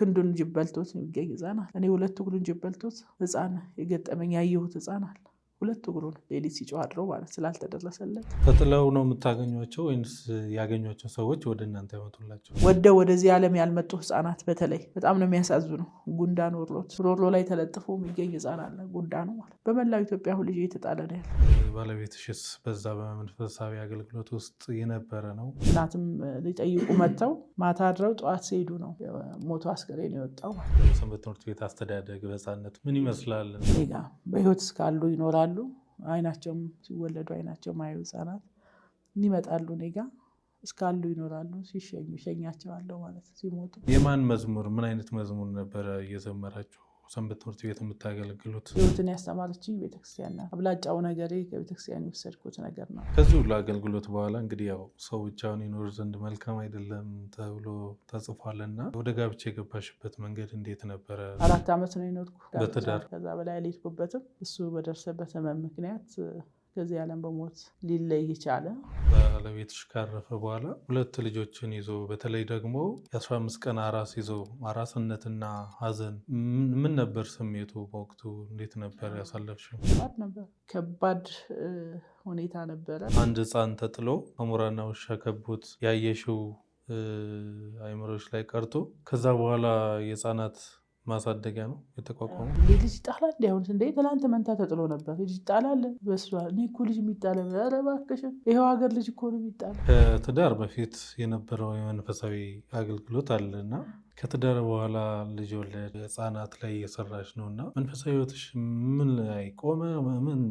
ክንዱን ጅብ በልቶት የሚገኝ ህፃን አለ። እኔ ሁለት እግሩን ጅብ በልቶት ህፃን የገጠመኝ ያየሁት ህፃን አለ። ሁለት እግሩን ሌሊት ሲጮህ አድሮ ማለት ስላልተደረሰለት። ተጥለው ነው የምታገኟቸው ወይስ ያገኟቸው ሰዎች ወደ እናንተ ያመጡላቸው? ወደው ወደዚህ ዓለም ያልመጡ ህፃናት በተለይ በጣም ነው የሚያሳዝኑ። ጉንዳን ወርሎት ሮሮ ላይ ተለጥፎ የሚገኝ ህፃን አለ። ጉንዳኑ ማለት በመላው ኢትዮጵያ ሁሉ እየተጣለ ነው ያለ። ባለቤትሽስ በዛ በመንፈሳዊ አገልግሎት ውስጥ የነበረ ነው? እናትም ሊጠይቁ መጥተው ማታ አድረው ጠዋት ሲሄዱ ነው ሞቶ አስከሬን የወጣው። ሰንበት ትምህርት ቤት አስተዳደግ በህፃንነት ምን ይመስላል? ጋ በህይወት እስካሉ ይኖራሉ። አይናቸውም ሲወለዱ አይናቸው ማየው ህፃናት ይመጣሉ። ኔጋ እስካሉ ይኖራሉ። ሲሸኙ ሸኛቸዋለሁ ማለት ሲሞቱ። የማን መዝሙር ምን አይነት መዝሙር ነበረ እየዘመራችሁ ሰንበት ትምህርት ቤት የምታገለግሉት? ህይወትን ያስተማረችኝ ቤተክርስቲያን ናት። አብላጫው ነገሬ ከቤተክርስቲያን የወሰድኩት ነገር ነው። ከዚህ ሁሉ አገልግሎት በኋላ እንግዲህ ያው ሰው ብቻውን ይኖር ዘንድ መልካም አይደለም ተብሎ ተጽፏልና ወደ ጋብቻ የገባሽበት መንገድ እንዴት ነበረ? 4 ዓመት ነው የኖርኩ በትዳር። ከዛ በላይ አልሄድኩበትም። እሱ በደረሰበት ህመም ምክንያት ከዚህ ዓለም በሞት ሊለይ ቻለ። ባለቤትሽ ካረፈ በኋላ 2 ልጆችን ይዞ በተለይ ደግሞ የ15 ቀን አራስ ይዞ አራስነትና ሀዘን ምን ነበር ስሜቱ? በወቅቱ እንዴት ነበር ያሳለፍሽው? ከባድ ሁኔታ ነበረ። አንድ ህፃን ተጥሎ አሞራና ውሻ ከቦት ያየሽው አይምሮች ላይ ቀርቶ ከዛ በኋላ የህፃናት ማሳደጊያ ነው የተቋቋመው። ልጅ ይጣላል እንዲሁን እንደ ትላንት መንታ ተጥሎ ነበር። ልጅ ይጣላል በሷ እኔ እኮ ልጅ የሚጣለ ኧረ እባክሽ ይኸው ሀገር ልጅ እኮ ነው የሚጣለ። ከትዳር በፊት የነበረው የመንፈሳዊ አገልግሎት አለና ከትዳር በኋላ ልጅ ወለድ ህፃናት ላይ እየሰራች ነው እና መንፈሳዊ ህይወትሽ ምን ላይ ቆመ? ምን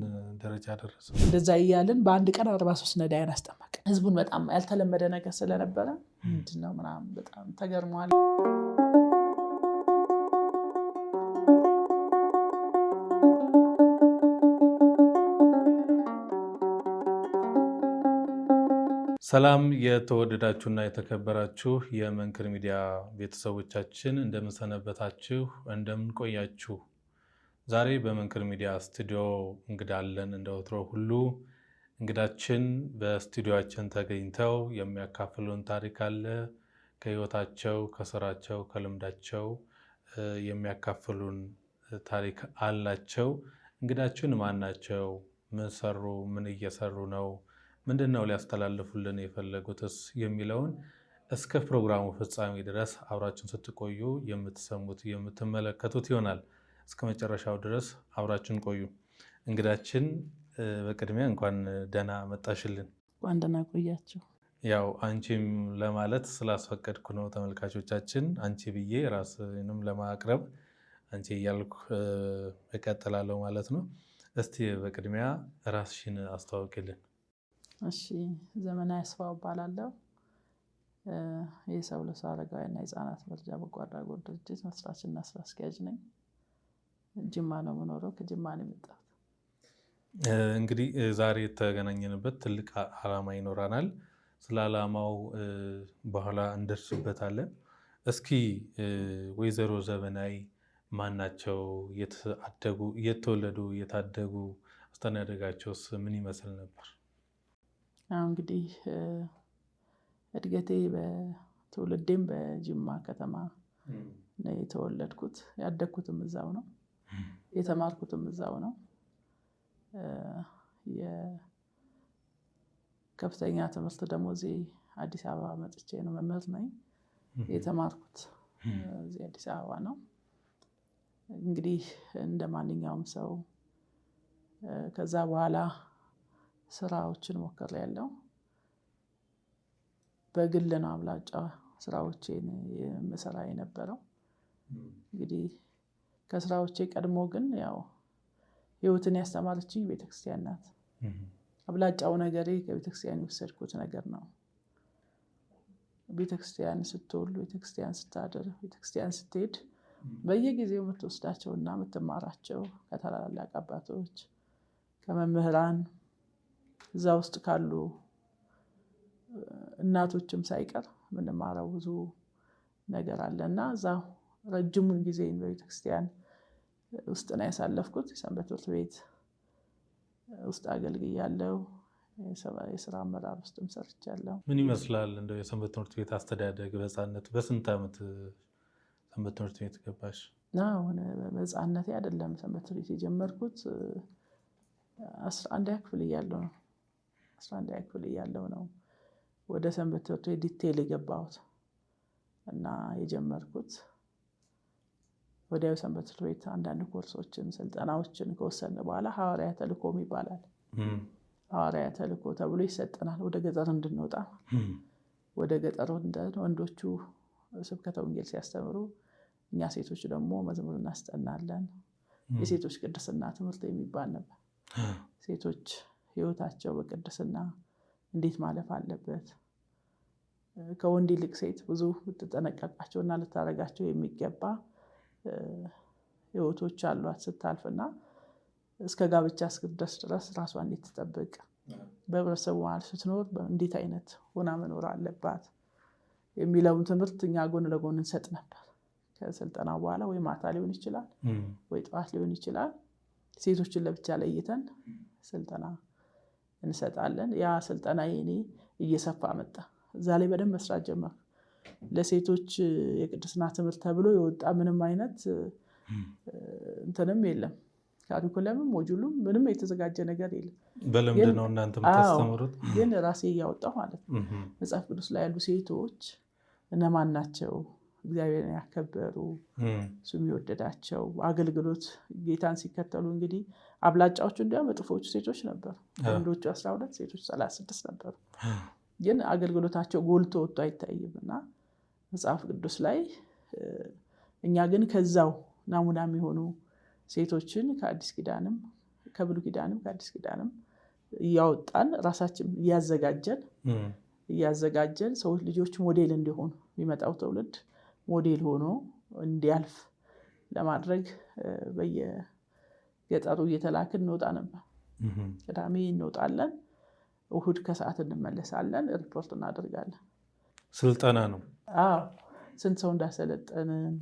ደረጃ ደረሰ? እንደዛ እያልን በአንድ ቀን 43 ነዳያን አስጠመቅ። ህዝቡን በጣም ያልተለመደ ነገር ስለነበረ ምንድነው ምናምን በጣም ተገርሟል። ሰላም የተወደዳችሁና የተከበራችሁ የመንክር ሚዲያ ቤተሰቦቻችን እንደምንሰነበታችሁ፣ እንደምንቆያችሁ። ዛሬ በመንክር ሚዲያ ስቱዲዮ እንግዳ አለን። እንደ ወትሮ ሁሉ እንግዳችን በስቱዲዮአችን ተገኝተው የሚያካፍሉን ታሪክ አለ። ከህይወታቸው፣ ከስራቸው፣ ከልምዳቸው የሚያካፍሉን ታሪክ አላቸው። እንግዳችን ማን ናቸው? ምን ሰሩ? ምን እየሰሩ ነው? ምንድነው ሊያስተላልፉልን የፈለጉትስ የሚለውን እስከ ፕሮግራሙ ፍጻሜ ድረስ አብራችሁን ስትቆዩ የምትሰሙት የምትመለከቱት ይሆናል። እስከ መጨረሻው ድረስ አብራችሁን ቆዩ። እንግዳችን በቅድሚያ እንኳን ደህና መጣሽልን። እንኳን ደህና ቆያችሁ። ያው አንቺም ለማለት ስላስፈቀድኩ ነው ተመልካቾቻችን። አንቺ ብዬ ራስንም ለማቅረብ አንቺ እያልኩ እቀጥላለሁ ማለት ነው። እስቲ በቅድሚያ ራስሽን አስተዋውቂልን። እሺ፣ ዘመናዊ አስፋው እባላለሁ። የሰው ለሰው አረጋውያንና የህፃናት መርጃ በጎ አድራጎት ድርጅት መስራችና ስራ አስኪያጅ ነኝ። ጅማ ነው የምኖረው። ከጅማ ነው የመጣሁት። እንግዲህ ዛሬ የተገናኘንበት ትልቅ ዓላማ ይኖረናል። ስለ ዓላማው በኋላ እንደርስበታለን። እስኪ ወይዘሮ ዘመናዊ ማን ናቸው? የተወለዱ የታደጉ አስተዳደጋቸውስ ምን ይመስል ነበር? እንግዲህ እድገቴ በትውልዴም በጅማ ከተማ ነው የተወለድኩት። ያደግኩትም እዛው ነው። የተማርኩትም እዛው ነው። የከፍተኛ ትምህርት ደግሞ እዚህ አዲስ አበባ መጥቼ ነው መምህር ነኝ። የተማርኩት እዚህ አዲስ አበባ ነው። እንግዲህ እንደ ማንኛውም ሰው ከዛ በኋላ ስራዎችን ሞክሬያለሁ። በግል ነው አብላጫ ስራዎችን የምሰራ የነበረው። እንግዲህ ከስራዎቼ ቀድሞ ግን ያው ህይወትን ያስተማረችኝ ቤተክርስቲያን ናት። አብላጫው ነገሬ ከቤተክርስቲያን የወሰድኩት ነገር ነው። ቤተክርስቲያን ስትውል፣ ቤተክርስቲያን ስታድር፣ ቤተክርስቲያን ስትሄድ በየጊዜው የምትወስዳቸውና የምትማራቸው ከታላላቅ አባቶች ከመምህራን እዛ ውስጥ ካሉ እናቶችም ሳይቀር የምንማረው ብዙ ነገር አለና እዛ ረጅሙን ጊዜ በቤተክርስቲያን ውስጥ ነው ያሳለፍኩት። የሰንበት ትምህርት ቤት ውስጥ አገልግያለሁ። የስራ አመራር ውስጥም ሰርቻለሁ። ምን ይመስላል እንደው የሰንበት ትምህርት ቤት አስተዳደግ በህፃንነት? በስንት ዓመት ሰንበት ትምህርት ቤት ገባሽ? በሕፃንነቴ አይደለም ሰንበት ትምህርት ቤት የጀመርኩት 11ኛ ክፍል እያለሁ ነው። 11ኛ ክፍል እያለሁ ነው ወደ ሰንበት ትምህርት ቤት ዲቴል የገባሁት እና የጀመርኩት ወዲያው ሰንበት ትምህርት ቤት አንዳንድ ኮርሶችን ስልጠናዎችን ከወሰነ በኋላ ሐዋርያ ተልእኮ ይባላል። ሐዋርያ ተልእኮ ተብሎ ይሰጠናል ወደ ገጠር እንድንወጣ። ወደ ገጠር ወንዶቹ ስብከተ ወንጌል ሲያስተምሩ፣ እኛ ሴቶች ደግሞ መዝሙር እናስጠናለን። የሴቶች ቅድስና ትምህርት የሚባል ነበር። ሴቶች ህይወታቸው በቅድስና እንዴት ማለፍ አለበት፣ ከወንድ ይልቅ ሴት ብዙ ልትጠነቀቃቸውና ልታረጋቸው የሚገባ ህይወቶች አሏት ስታልፍና እስከ ጋብቻ እስክትደርስ ድረስ ራሷን እንዴት ትጠብቅ፣ በህብረተሰቡ መሀል ስትኖር እንዴት አይነት ሆና መኖር አለባት የሚለውን ትምህርት እኛ ጎን ለጎን እንሰጥ ነበር። ከስልጠና በኋላ ወይ ማታ ሊሆን ይችላል ወይ ጠዋት ሊሆን ይችላል። ሴቶችን ለብቻ ለይተን ስልጠና እንሰጣለን። ያ ስልጠና የኔ እየሰፋ መጣ። እዛ ላይ በደንብ መስራት ጀመርኩ። ለሴቶች የቅድስና ትምህርት ተብሎ የወጣ ምንም አይነት እንትንም የለም። ካሪኩለምም ሞጁሉም ምንም የተዘጋጀ ነገር የለም። በልምድ ነው እናንተ የምታስተምሩት? ግን ራሴ እያወጣሁ ማለት ነው። መጽሐፍ ቅዱስ ላይ ያሉ ሴቶች እነማን ናቸው? እግዚአብሔርን ያከበሩ፣ እሱ የሚወደዳቸው፣ አገልግሎት ጌታን ሲከተሉ። እንግዲህ አብላጫዎቹ እንዲያውም መጥፎቹ ሴቶች ነበሩ። ወንዶቹ 12 ሴቶች 36 ነበሩ። ግን አገልግሎታቸው ጎልቶ ወጥቶ አይታይም እና መጽሐፍ ቅዱስ ላይ እኛ ግን ከዛው ናሙና የሚሆኑ ሴቶችን ከአዲስ ኪዳንም ከብሉይ ኪዳንም ከአዲስ ኪዳንም እያወጣን ራሳችን እያዘጋጀን ሰዎች ልጆች ሞዴል እንዲሆኑ የሚመጣው ትውልድ ሞዴል ሆኖ እንዲያልፍ ለማድረግ በየገጠሩ እየተላክን እንወጣ ነበር። ቅዳሜ እንወጣለን፣ እሁድ ከሰዓት እንመለሳለን፣ ሪፖርት እናደርጋለን። ስልጠና ነው። ስንት ሰው እንዳሰለጠንን፣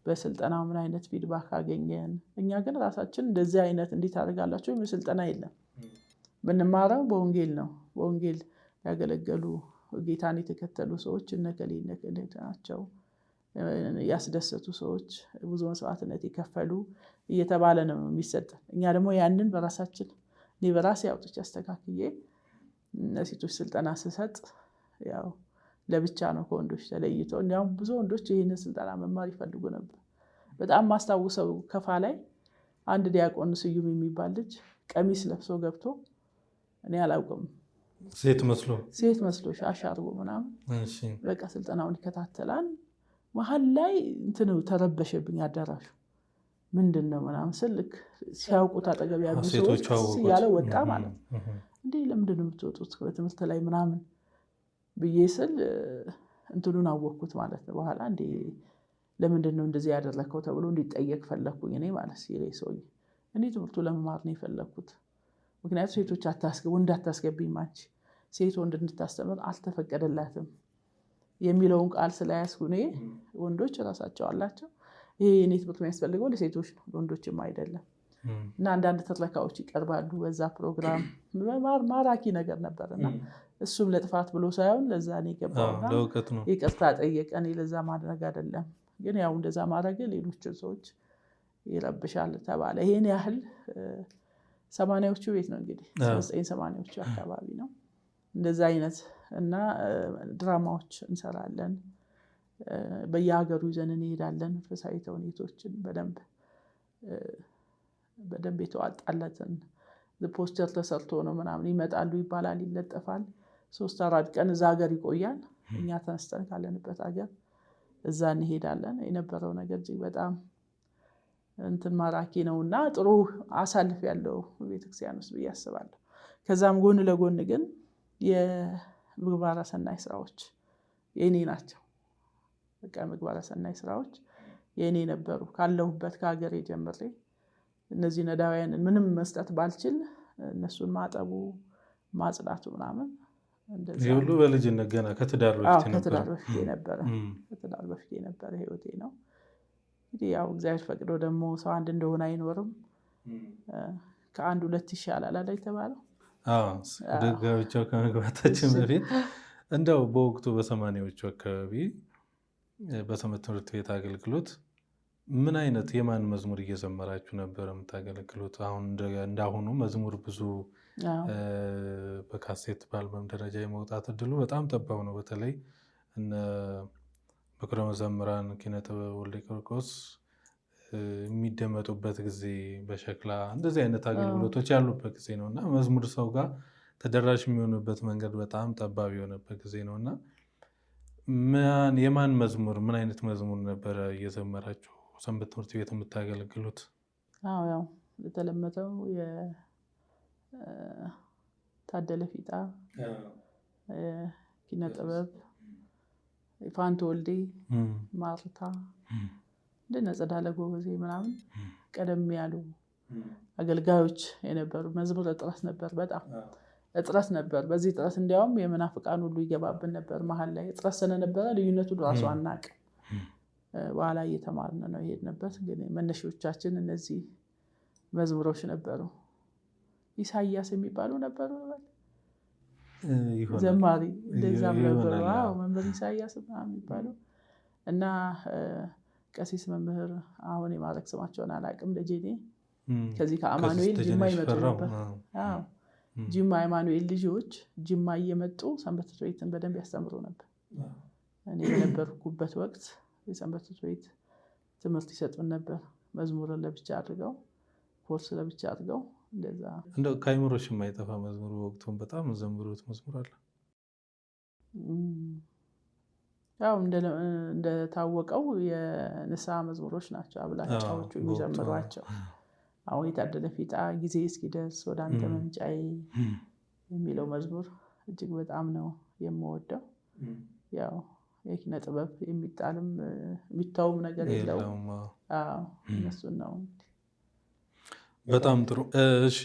በስልጠናው ምን አይነት ፊድባክ አገኘን። እኛ ግን ራሳችን እንደዚህ አይነት እንዴት አደርጋላቸው የሚል ስልጠና የለም። ምንማረው በወንጌል ነው። በወንጌል ያገለገሉ ጌታን የተከተሉ ሰዎች እነከሌ ናቸው፣ ያስደሰቱ ሰዎች፣ ብዙ መስዋዕትነት የከፈሉ እየተባለ ነው የሚሰጠን። እኛ ደግሞ ያንን በራሳችን እኔ በራሴ አውጥቼ አስተካክዬ ለሴቶች ስልጠና ስሰጥ ያው ለብቻ ነው ከወንዶች ተለይቶ። እንዲያውም ብዙ ወንዶች ይህንን ስልጠና መማር ይፈልጉ ነበር። በጣም ማስታውሰው ከፋ ላይ አንድ ዲያቆን ስዩም የሚባል ልጅ ቀሚስ ለብሶ ገብቶ እኔ አላውቅም ሴት መስሎ ሻሽ አድርጎ ምናምን በቃ ስልጠናውን ይከታተላል። መሀል ላይ እንትን ተረበሸብኝ አዳራሹ። ምንድን ነው ምናምን ስል ልክ ሲያውቁት አጠገብ ያሉ ሰዎች እያለ ወጣ ማለት ነው። እንዴ ለምንድን ነው የምትወጡት በትምህርት ላይ ምናምን ብዬ ስል እንትኑን አወቅኩት ማለት ነው። በኋላ እንዴ ለምንድን ነው እንደዚህ ያደረከው ተብሎ እንዲጠየቅ ፈለግኩኝ እኔ ማለት ሲለኝ ሰውዬ እኔ ትምህርቱ ለመማር ነው የፈለግኩት። ምክንያቱም ሴቶች እንዳታስገቢም አንቺ ሴት ወንድ እንድታስተምር አልተፈቀደላትም የሚለውን ቃል ስለያዝኩ እኔ ወንዶች ራሳቸው አላቸው ይሄ የኔ ትምህርት የሚያስፈልገው ለሴቶች ነው ለወንዶችም አይደለም። እና አንዳንድ ትረካዎች ይቀርባሉ በዛ ፕሮግራም። ማራኪ ነገር ነበርና እሱም ለጥፋት ብሎ ሳይሆን ለዛ ነው የገባውና ይቅርታ ጠየቀ። እኔ ለዛ ማድረግ አይደለም ግን ያው እንደዛ ማድረግ ሌሎችን ሰዎች ይረብሻል ተባለ። ይሄን ያህል 80ዎቹ ቤት ነው እንግዲህ 1980ዎቹ አካባቢ ነው እንደዛ አይነት እና ድራማዎች እንሰራለን። በየሀገሩ ይዘን እንሄዳለን። መንፈሳዊ ተውኔቶችን በደንብ የተዋጣለትን ፖስተር ተሰርቶ ነው ምናምን ይመጣሉ ይባላል፣ ይለጠፋል። 3-4 ቀን እዛ ሀገር ይቆያል። እኛ ተነስተን ካለንበት ሀገር እዛ እንሄዳለን። የነበረው ነገር እጅግ በጣም እንትን ማራኪ ነውና ጥሩ አሳልፍ ያለው ቤተክርስቲያን ውስጥ ብዬ አስባለሁ። ከዛም ጎን ለጎን ግን የምግባረ ሰናይ ስራዎች የኔ ናቸው። በቃ ምግባረ ሰናይ ስራዎች የኔ ነበሩ። ካለሁበት ከሀገሬ ጀምሬ እነዚህ ነዳውያንን ምንም መስጠት ባልችል እነሱን ማጠቡ ማጽዳቱ ምናምን እንደዛ ሁሉ በልጅነት ገና ከትዳር በፊት የነበረ ህይወቴ ነው። እንግዲህ ያው እግዚአብሔር ፈቅዶ ደግሞ ሰው አንድ እንደሆነ አይኖርም። ከአንድ 2 ይሻላል አይደል የተባለው? ወደ ጋብቻው ከመግባታችን በፊት እንደው በወቅቱ በ80ዎቹ አካባቢ በሰንበት ትምህርት ቤት አገልግሎት ምን አይነት የማን መዝሙር እየዘመራችሁ ነበር የምታገለግሉት? አሁን እንዳሁኑ መዝሙር ብዙ በካሴት በአልበም ደረጃ የመውጣት እድሉ በጣም ጠባብ ነው። በተለይ እነ በኩረ መዘምራን ኪነጥበብ ወልደ ቂርቆስ የሚደመጡበት ጊዜ በሸክላ እንደዚህ አይነት አገልግሎቶች ያሉበት ጊዜ ነው እና መዝሙር ሰው ጋር ተደራሽ የሚሆንበት መንገድ በጣም ጠባብ የሆነበት ጊዜ ነው እና የማን መዝሙር ምን አይነት መዝሙር ነበረ እየዘመራችሁ ሰንበት ትምህርት ቤት የምታገለግሉት? ያው የተለመደው የታደለ ፊጣ ኪነጥበብ ፋንቱ ወልዴ ማርታ እንደነ ጸዳለ ጎበዜ ምናምን ቀደም ያሉ አገልጋዮች የነበሩ መዝሙር እጥረት ነበር፣ በጣም እጥረት ነበር። በዚህ እጥረት እንዲያውም የመናፍቃን ሁሉ ይገባብን ነበር። መሀል ላይ እጥረት ስለነበረ ልዩነቱን ራሱ አናውቅም። በኋላ እየተማርን ነው የሄድንበት። ግን መነሻዎቻችን እነዚህ መዝሙሮች ነበሩ። ኢሳያስ የሚባሉ ነበሩ ዘማሪ እንደዛም ነበሩ። መምህር ኢሳያስ የሚባሉ እና ቀሲስ መምህር አሁን የማድረግ ስማቸውን አላውቅም ደጀኔ ከዚህ ከአማኑኤል ጅማ ይመጡ ነበር። ጅማ የአማኑኤል ልጆች ጅማ እየመጡ ሰንበት ትምህርት ቤትን በደንብ ያስተምሩ ነበር። እኔ በነበርኩበት ወቅት የሰንበት ትምህርት ቤት ትምህርት ይሰጡን ነበር። መዝሙርን ለብቻ አድርገው ኮርስ ለብቻ አድርገው እንደዛ። እንደው ከአይምሮሽ የማይጠፋ መዝሙር ወቅቱን በጣም ዘምሩት መዝሙር አለ? ያው እንደታወቀው የንስሐ መዝሙሮች ናቸው አብላጫዎቹ የሚዘምሯቸው። አሁን የታደለ ፊጣ ጊዜ እስኪደርስ ወደ አንተ መምጫዬ የሚለው መዝሙር እጅግ በጣም ነው የምወደው። ያው የኪነ ጥበብ የሚጣልም የሚታውም ነገር የለውም። እነሱን ነው። በጣም ጥሩ። እሺ፣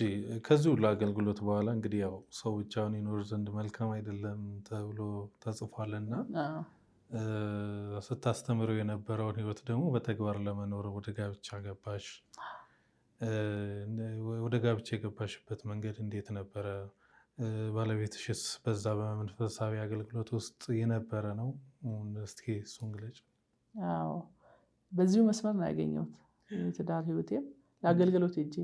ከዚህ ሁሉ አገልግሎት በኋላ እንግዲህ ያው ሰው ብቻውን ይኖር ዘንድ መልካም አይደለም ተብሎ ተጽፏልና ስታስተምረው የነበረውን ሕይወት ደግሞ በተግባር ለመኖር ወደ ጋብቻ ገባሽ። ወደ ጋብቻ የገባሽበት መንገድ እንዴት ነበረ? ባለቤትሽስ በዛ በመንፈሳዊ አገልግሎት ውስጥ የነበረ ነው? እስኪ እሱን ግለጭ። በዚሁ መስመር ነው ያገኘሁት። የትዳር ሕይወቴም ለአገልግሎት ሄጄ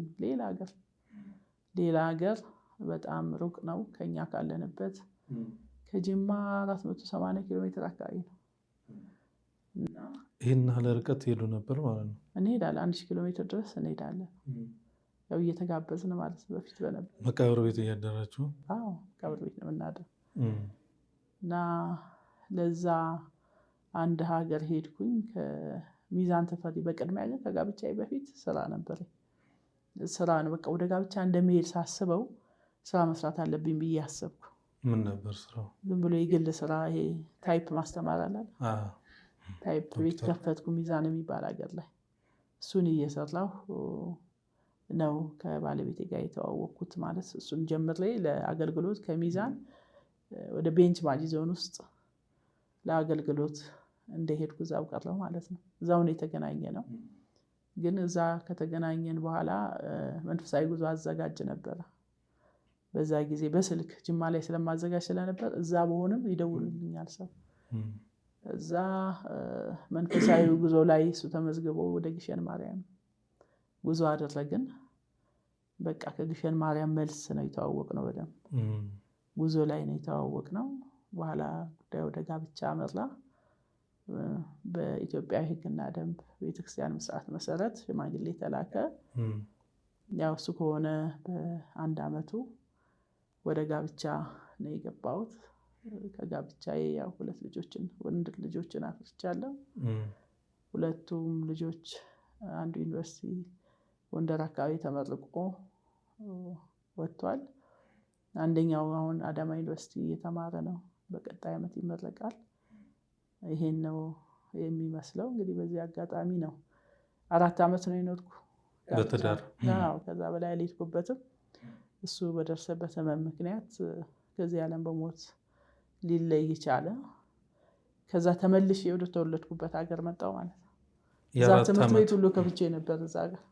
ሌላ ሀገር በጣም ሩቅ ነው ከኛ ካለንበት ከጅማ 480 ኪሎ ሜትር አካባቢ ነው። ይህን ያህል ርቀት ሄዱ ነበር ማለት ነው? እንሄዳለን፣ 1000 ኪሎ ሜትር ድረስ እንሄዳለን። ያው እየተጋበዝን ማለት በፊት በነበር መቃብር ቤት እያደራችሁ? መቃብር ቤት ነው የምናደር እና ለዛ አንድ ሀገር ሄድኩኝ ከሚዛን ተፈሪ። በቅድሚያ ግን ከጋብቻዬ በፊት ስራ ነበር። ስራ ነው በቃ ወደ ጋብቻ እንደመሄድ ሳስበው ስራ መስራት አለብኝ ብዬ አሰብኩ። ምን ነበር ስራው? ዝም ብሎ የግል ስራ፣ ይሄ ታይፕ ማስተማር አለ። ታይፕ ቤት ከፈትኩ ሚዛን የሚባል ሀገር ላይ። እሱን እየሰራሁ ነው ከባለቤቴ ጋር የተዋወቅኩት። ማለት እሱን ጀምሬ ለአገልግሎት ከሚዛን ወደ ቤንች ማጂ ዞን ውስጥ ለአገልግሎት እንደሄድኩ እዛው ቀረሁ ማለት ነው። እዛው ነው የተገናኘ ነው። ግን እዛ ከተገናኘን በኋላ መንፈሳዊ ጉዞ አዘጋጅ ነበረ። በዛ ጊዜ በስልክ ጅማ ላይ ስለማዘጋጅ ስለነበር እዛ በሆንም ይደውልልኛል ሰው። እዛ መንፈሳዊ ጉዞ ላይ እሱ ተመዝግቦ ወደ ግሸን ማርያም ጉዞ አደረግን። በቃ ከግሸን ማርያም መልስ ነው የተዋወቅ ነው። በደንብ ጉዞ ላይ ነው የተዋወቅ ነው። በኋላ ጉዳይ ወደ ጋብቻ አመራ። በኢትዮጵያ ሕግና ደንብ ቤተክርስቲያን ስርዓት መሰረት ሽማግሌ ተላከ። ያው እሱ ከሆነ በአንድ አመቱ ወደ ጋብቻ ነው የገባሁት። ከጋብቻዬ ያው 2 ልጆችን ወንድ ልጆችን አፍርቻለሁ። ሁለቱም ልጆች አንዱ ዩኒቨርሲቲ ጎንደር አካባቢ ተመርቆ ወጥቷል። አንደኛው አሁን አዳማ ዩኒቨርሲቲ እየተማረ ነው። በቀጣይ ዓመት ይመረቃል። ይሄን ነው የሚመስለው። እንግዲህ በዚህ አጋጣሚ ነው 4 ዓመት ነው የኖርኩ በትዳር። ከዛ በላይ አልሄድኩበትም። እሱ በደረሰበት ህመም ምክንያት ከዚህ ዓለም በሞት ሊለይ ቻለ። ከዛ ተመልሼ ወደ ተወለድኩበት ሀገር መጣሁ ማለት ነው። እዛ ትምህርት ቤት ሁሉ ከፍቼ ነበር እዛ ሀገር።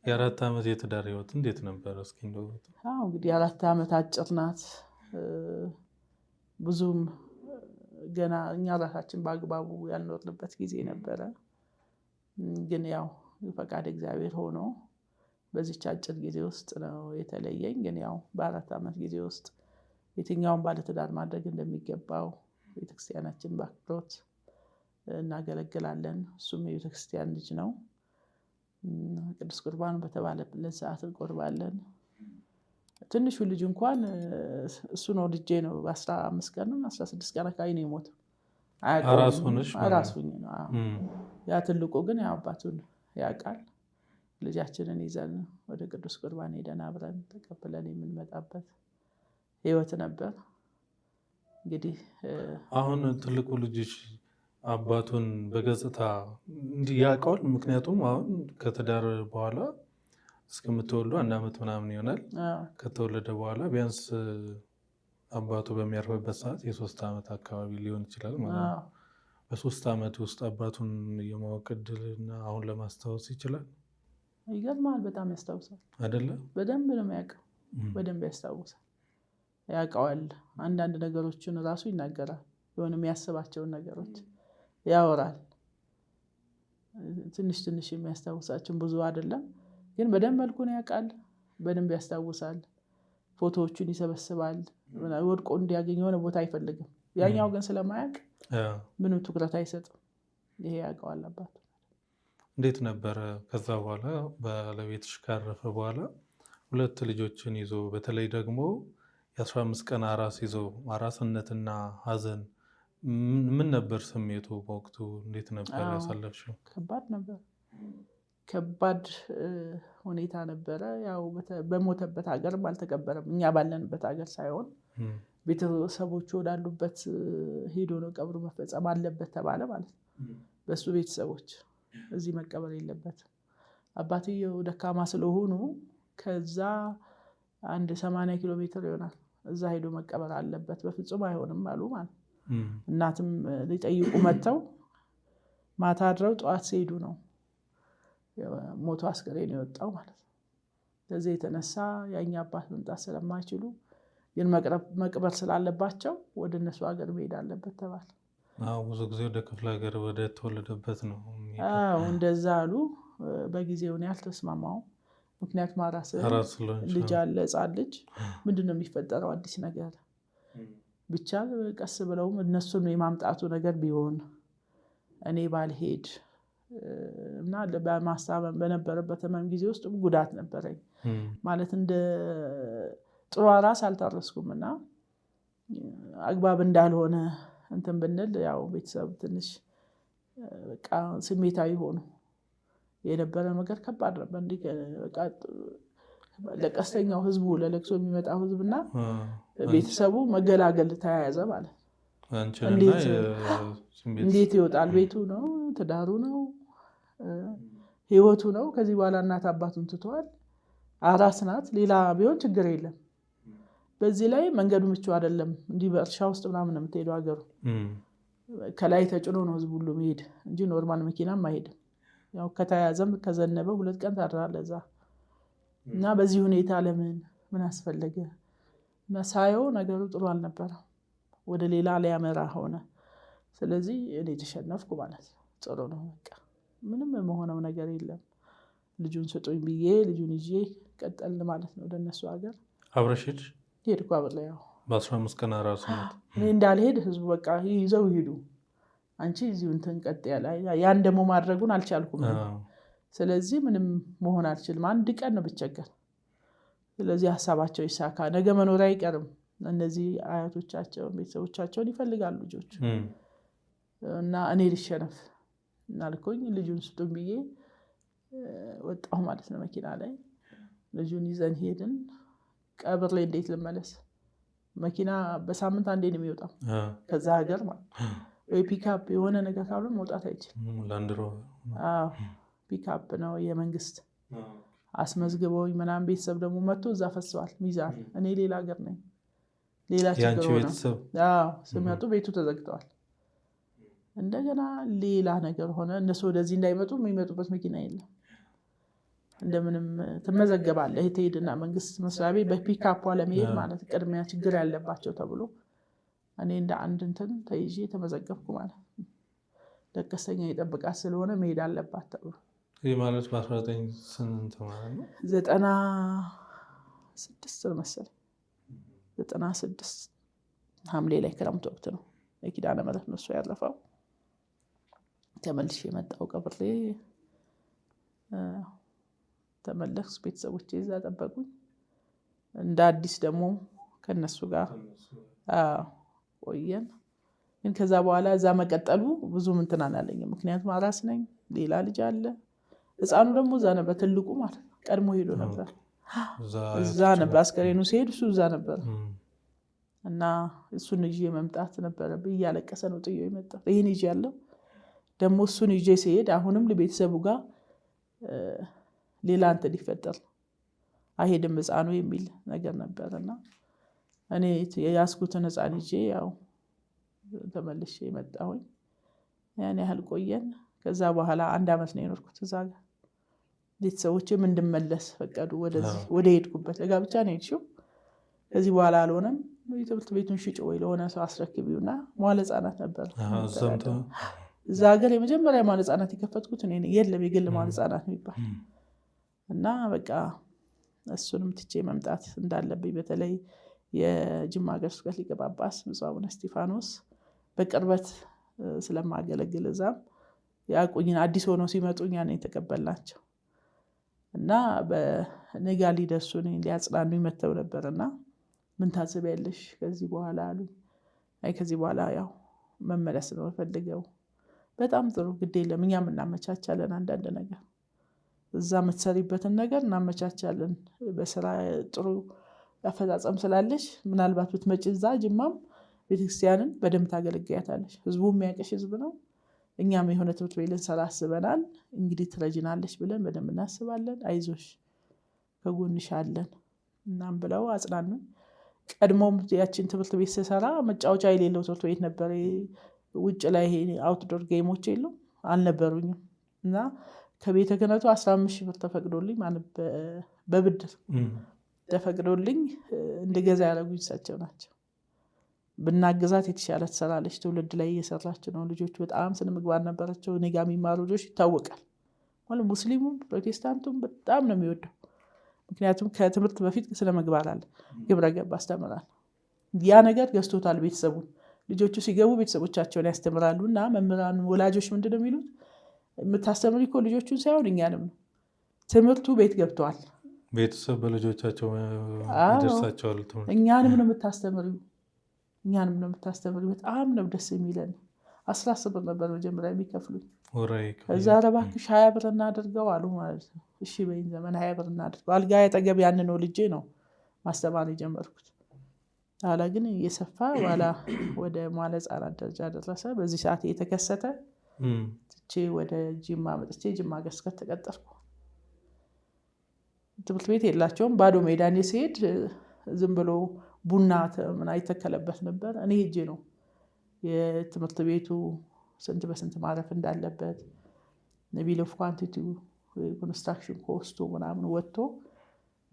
የ4 ዓመት የትዳር ህይወት እንዴት ነበር? እስኪ እንደው እንግዲህ 4 ዓመት አጭር ናት። ብዙም ገና እኛ ራሳችን በአግባቡ ያልኖርንበት ጊዜ ነበረ። ግን ያው ፈቃድ እግዚአብሔር ሆኖ በዚች አጭር ጊዜ ውስጥ ነው የተለየኝ። ግን ያው በ4 ዓመት ጊዜ ውስጥ የትኛውን ባለትዳር ማድረግ እንደሚገባው ቤተክርስቲያናችን በአክብሮት እናገለግላለን። እሱም የቤተክርስቲያን ልጅ ነው። ቅዱስ ቁርባን በተባለልን ሰዓት እንቆርባለን። ትንሹ ልጅ እንኳን እሱ ነው ልጄ ነው። በ15 ቀን 16 ቀን አካባቢ ነው የሞተው። አራሱኝ ነው። ያ ትልቁ ግን ያው አባቱን ያውቃል። ልጃችንን ይዘን ወደ ቅዱስ ቁርባን ሄደን አብረን ተቀብለን የምንመጣበት ህይወት ነበር። እንግዲህ አሁን ትልቁ ልጅሽ አባቱን በገጽታ እንዲህ ያውቀዋል? ምክንያቱም አሁን ከተዳር በኋላ እስከምትወልዱ 1 ዓመት ምናምን ይሆናል። ከተወለደ በኋላ ቢያንስ አባቱ በሚያርፍበት ሰዓት የ3 ዓመት አካባቢ ሊሆን ይችላል ማለት ነው። በ3 ዓመት ውስጥ አባቱን የማወቅ እድልና አሁን ለማስታወስ ይችላል? ይገርማል። በጣም ያስታውሳል አይደለ? በደንብ ነው የሚያውቀው። በደንብ ያስታውሳል፣ ያውቀዋል። አንዳንድ ነገሮችን ራሱ ይናገራል። የሆነ የሚያስባቸውን ነገሮች ያወራል። ትንሽ ትንሽ የሚያስታውሳቸውን ብዙ አይደለም፣ ግን በደንብ መልኩን ያውቃል። በደንብ ያስታውሳል። ፎቶዎቹን ይሰበስባል። ወድቆ እንዲያገኝ የሆነ ቦታ አይፈልግም። ያኛው ግን ስለማያውቅ ምንም ትኩረት አይሰጥም። ይሄ ያውቀዋል አባቱ። እንዴት ነበረ ከዛ በኋላ ባለቤትሽ ካረፈ በኋላ 2 ልጆችን ይዞ በተለይ ደግሞ የ15 ቀን አራስ ይዞ አራስነትና ሀዘን ምን ነበር ስሜቱ በወቅቱ? እንዴት ነበር ያሳለፍሽው? ከባድ ነበር። ከባድ ሁኔታ ነበረ። ያው በሞተበት ሀገርም አልተቀበረም። እኛ ባለንበት ሀገር ሳይሆን ቤተሰቦቹ ወዳሉበት ሄዶ ነው ቀብሩ መፈጸም አለበት ተባለ ማለት ነው። በሱ ቤተሰቦች እዚህ መቀበር የለበትም። አባትየው ደካማ ስለሆኑ ከዛ 80 ኪሎ ሜትር ይሆናል እዛ ሄዶ መቀበር አለበት፣ በፍጹም አይሆንም አሉ ማለት። እናትም ሊጠይቁ መጥተው ማታ አድረው ጠዋት ሲሄዱ ነው ሞቶ አስከሬን የወጣው ማለት ነው። ከዚህ የተነሳ ያኛ አባት መምጣት ስለማይችሉ ግን መቅበር ስላለባቸው ወደ እነሱ ሀገር መሄድ አለበት ተባለ። ብዙ ጊዜ ወደ ክፍለ ሀገር ወደ ተወለደበት ነው። እንደዛ አሉ። በጊዜው እኔ አልተስማማሁም። ምክንያቱም አራስ ልጅ አለ፣ ሕፃን ልጅ። ምንድነው የሚፈጠረው? አዲስ ነገር ብቻ ቀስ ብለውም እነሱን የማምጣቱ ነገር ቢሆን እኔ ባልሄድ እና በማስታመም በነበረበት ህመም ጊዜ ውስጥ ጉዳት ነበረኝ ማለት እንደ ጥሩ አራስ አልታረስኩም እና አግባብ እንዳልሆነ እንትን ብንል ያው ቤተሰብ ትንሽ በቃ ስሜታዊ ሆኑ። የነበረ ነገር ከባድ ነበር። በቃ ለቀስተኛው ህዝቡ ለለቅሶ የሚመጣው ህዝብና ቤተሰቡ መገላገል ተያያዘ ማለት እንዴት ይወጣል? ቤቱ ነው፣ ትዳሩ ነው፣ ህይወቱ ነው። ከዚህ በኋላ እናት አባቱን ትተዋል። አራስ ናት። ሌላ ቢሆን ችግር የለም። በዚህ ላይ መንገዱ ምቹ አይደለም። እንዲህ በእርሻ ውስጥ ምናምን የምትሄደው ሀገሩ ከላይ ተጭኖ ነው ህዝቡ ሁሉ መሄድ እንጂ ኖርማል መኪናም አይሄድም። ያው ከተያዘም ከዘነበ 2 ቀን ታድራለህ እዛ እና በዚህ ሁኔታ ምን አስፈለገ? እና ሳየው ነገሩ ጥሩ አልነበረም። ወደ ሌላ ሊያመራ ሆነ። ስለዚህ እኔ ተሸነፍኩ ማለት ነው። ጥሩ ነው በቃ ምንም የመሆነው ነገር የለም። ልጁን ስጡኝ ብዬ ልጁን ይዤ ቀጠልን ማለት ነው ወደ እነሱ ሀገር። አብረሽ ሄድኩ አብሬ። ያው በ15 ቀን አራስ ናት። እኔ እንዳልሄድ ህዝቡ በቃ ይዘው ሄዱ። አንቺ እዚሁ እንትን ቀጥ ያለ ያን ደግሞ ማድረጉን አልቻልኩም። ስለዚህ ምንም መሆን አልችልም። 1 ቀን ነው ብቸገር። ስለዚህ ሀሳባቸው ይሳካ፣ ነገ መኖር አይቀርም። እነዚህ አያቶቻቸው ቤተሰቦቻቸውን ይፈልጋሉ ልጆች እና እኔ ልሸነፍ እና ልኮኝ ልጁን ስጡኝ ብዬ ወጣሁ ማለት ነው መኪና ላይ። ልጁን ይዘን ሄድን። ቀብር ላይ እንዴት ልመለስ? መኪና በሳምንት አንዴ ነው የሚወጣው ከዛ ሀገር ማለት ወይ ፒካፕ የሆነ ነገር ካሉ መውጣት አይችልም። ፒካፕ ነው የመንግስት አስመዝግበው ምናምን ቤተሰብ ደግሞ መጥቶ እዛ ፈሰዋል ሚዛን። እኔ ሌላ ሀገር ነኝ። ሌላ ችግር ሆነ። ሲመጡ ቤቱ ተዘግተዋል። እንደገና ሌላ ነገር ሆነ። እነሱ ወደዚህ እንዳይመጡ የሚመጡበት መኪና የለም። እንደምንም ትመዘገባለህ ትሄድና መንግስት መስሪያ ቤት በፒካፕ ለመሄድ ማለት ቅድሚያ ችግር ያለባቸው ተብሎ እኔ እንደ አንድ እንትን ተይዤ ተመዘገብኩ ማለት ነው። ደቀስተኛ የጠብቃት ስለሆነ መሄድ አለባት ተብሎ ይህ ማለት በ19 ማለት ነው 96 መሰለኝ 96 ሐምሌ ላይ ክረምት ወቅት ነው። የኪዳነ ምሕረት ነው እሱ ያረፈው። ተመልሼ የመጣው ቀብሬ ተመለስኩ። ቤተሰቦቼ እዛ ጠበቁኝ። እንደ አዲስ ደግሞ ከነሱ ጋር ቆየን። ግን ከዛ በኋላ እዛ መቀጠሉ ብዙም እንትን አላለኝም። ምክንያቱም አራስ ነኝ፣ ሌላ ልጅ አለ። ህፃኑ ደግሞ እዛ ነበር፣ ትልቁ ማለት ነው። ቀድሞ ሄዶ ነበር፣ እዛ ነበር። አስከሬኑ ሲሄድ እሱ እዛ ነበር እና እሱን ይዤ መምጣት ነበረብኝ። እያለቀሰ ነው ጥዬው የመጣው። ይህን ይዤ ያለው ደግሞ እሱን ይዤ ሲሄድ አሁንም ለቤተሰቡ ጋር ሌላ እንትን ሊፈጠር አይሄድም ህፃኑ የሚል ነገር ነበርና እኔ የያዝኩትን ህፃን ይዤ ያው ተመልሼ መጣሁኝ። ያን ያህል ቆየን። ከዛ በኋላ 1 ዓመት ነው የኖርኩት እዛ ጋር። ቤተሰቦቼም እንድመለስ ፈቀዱ። ወደ ሄድኩበት ለጋብቻ ነው የሄድሽው፣ ከዚህ በኋላ አልሆነም፣ የትምህርት ቤቱን ሽጭ ወይ ለሆነ ሰው አስረክቢውና መዋለ ህፃናት ነበር እዛ ሀገር። የመጀመሪያ መዋለ ህፃናት የከፈትኩት እኔ ነኝ። የለም የግል መዋለ ህፃናት የሚባል እና በቃ እሱንም ትቼ መምጣት እንዳለብኝ በተለይ የጅማ ሀገረ ስብከት ሊቀ ጳጳስ ብፁዕ አቡነ እስጢፋኖስ በቅርበት ስለማገለግል እዛም ያቁኝን አዲስ ሆነው ሲመጡ እኛን የተቀበልናቸው እና በነጋ ሊደርሱ ሊያጽናኑኝ መተው ነበርና ምን ታስቢያለሽ ከዚህ በኋላ አሉኝ። አይ ከዚህ በኋላ ያው መመለስ ነው የምፈልገው። በጣም ጥሩ፣ ግድ የለም እኛም እናመቻቻለን፣ አንዳንድ ነገር እዛ የምትሰሪበትን ነገር እናመቻቻለን። በስራ ጥሩ አፈጻጸም ስላለሽ ምናልባት ብትመጪ እዛ ጅማም ቤተክርስቲያንን በደንብ ታገለግያታለሽ። ህዝቡ የሚያውቅሽ ህዝብ ነው። እኛም የሆነ ትምህርት ቤት ልንሰራ አስበናል። እንግዲህ ትረጂናለሽ ብለን በደንብ እናስባለን። አይዞሽ ከጎንሽ አለን እናም ብለው አጽናኑኝ። ቀድሞም ያችን ትምህርት ቤት ስሰራ መጫወቻ የሌለው ትምህርት ቤት ነበር። ውጭ ላይ አውትዶር ጌሞች የሉም አልነበሩኝም እና ከቤተ ክህነቱ 15 ሺህ ብር ተፈቅዶልኝ ማለት በብድር ተፈቅዶልኝ እንደገዛ ያደረጉኝ እሳቸው ናቸው። ብናግዛት የተሻለ ትሰራለች፣ ትውልድ ላይ እየሰራች ነው። ልጆቹ በጣም ስነ ምግባር ነበራቸው። እኔ ጋር የሚማሩ ልጆች ይታወቃል ማለት ሙስሊሙም ፕሮቴስታንቱም በጣም ነው የሚወደው። ምክንያቱም ከትምህርት በፊት ስነ ምግባር አለ፣ ግብረ ገብ አስተምራል። ያ ነገር ገዝቶታል ቤተሰቡን። ልጆቹ ሲገቡ ቤተሰቦቻቸውን ያስተምራሉ እና መምህራን ወላጆች ምንድነው የሚሉት? የምታስተምሪ እኮ ልጆቹን ሳይሆን እኛንም ነው። ትምህርቱ ቤት ገብተዋል። ቤተሰብ በልጆቻቸው ይደርሳቸዋል። እኛንም ነው የምታስተምሪው፣ እኛንም ነው የምታስተምሪው። በጣም ነው ደስ የሚለን። 10 ብር ነበር መጀመሪያ የሚከፍሉኝ። ከዛ እባክሽ 20 ብር እናደርገው አሉ ማለት ነው። እሺ በይን ዘመን 20 ብር እናደርገው። አልጋ ያጠገብ ያንን ነው ልጄ ነው ማስተማር የጀመርኩት። ኋላ ግን እየሰፋ ኋላ ወደ መዋለ ህፃናት ደረጃ ደረሰ። በዚህ ሰዓት የተከሰተ ትቼ ወደ ጅማ መጥቼ ጅማ ሀገረ ስብከት ተቀጠርኩ። ትምህርት ቤት የላቸውም፣ ባዶ ሜዳ። እኔ ስሄድ ዝም ብሎ ቡና ምን አይተከለበት ነበር። እኔ ሄጄ ነው የትምህርት ቤቱ ስንት በስንት ማረፍ እንዳለበት ቢል ኦፍ ኳንቲቲ ኮንስትራክሽን ኮስቱ ምናምን ወጥቶ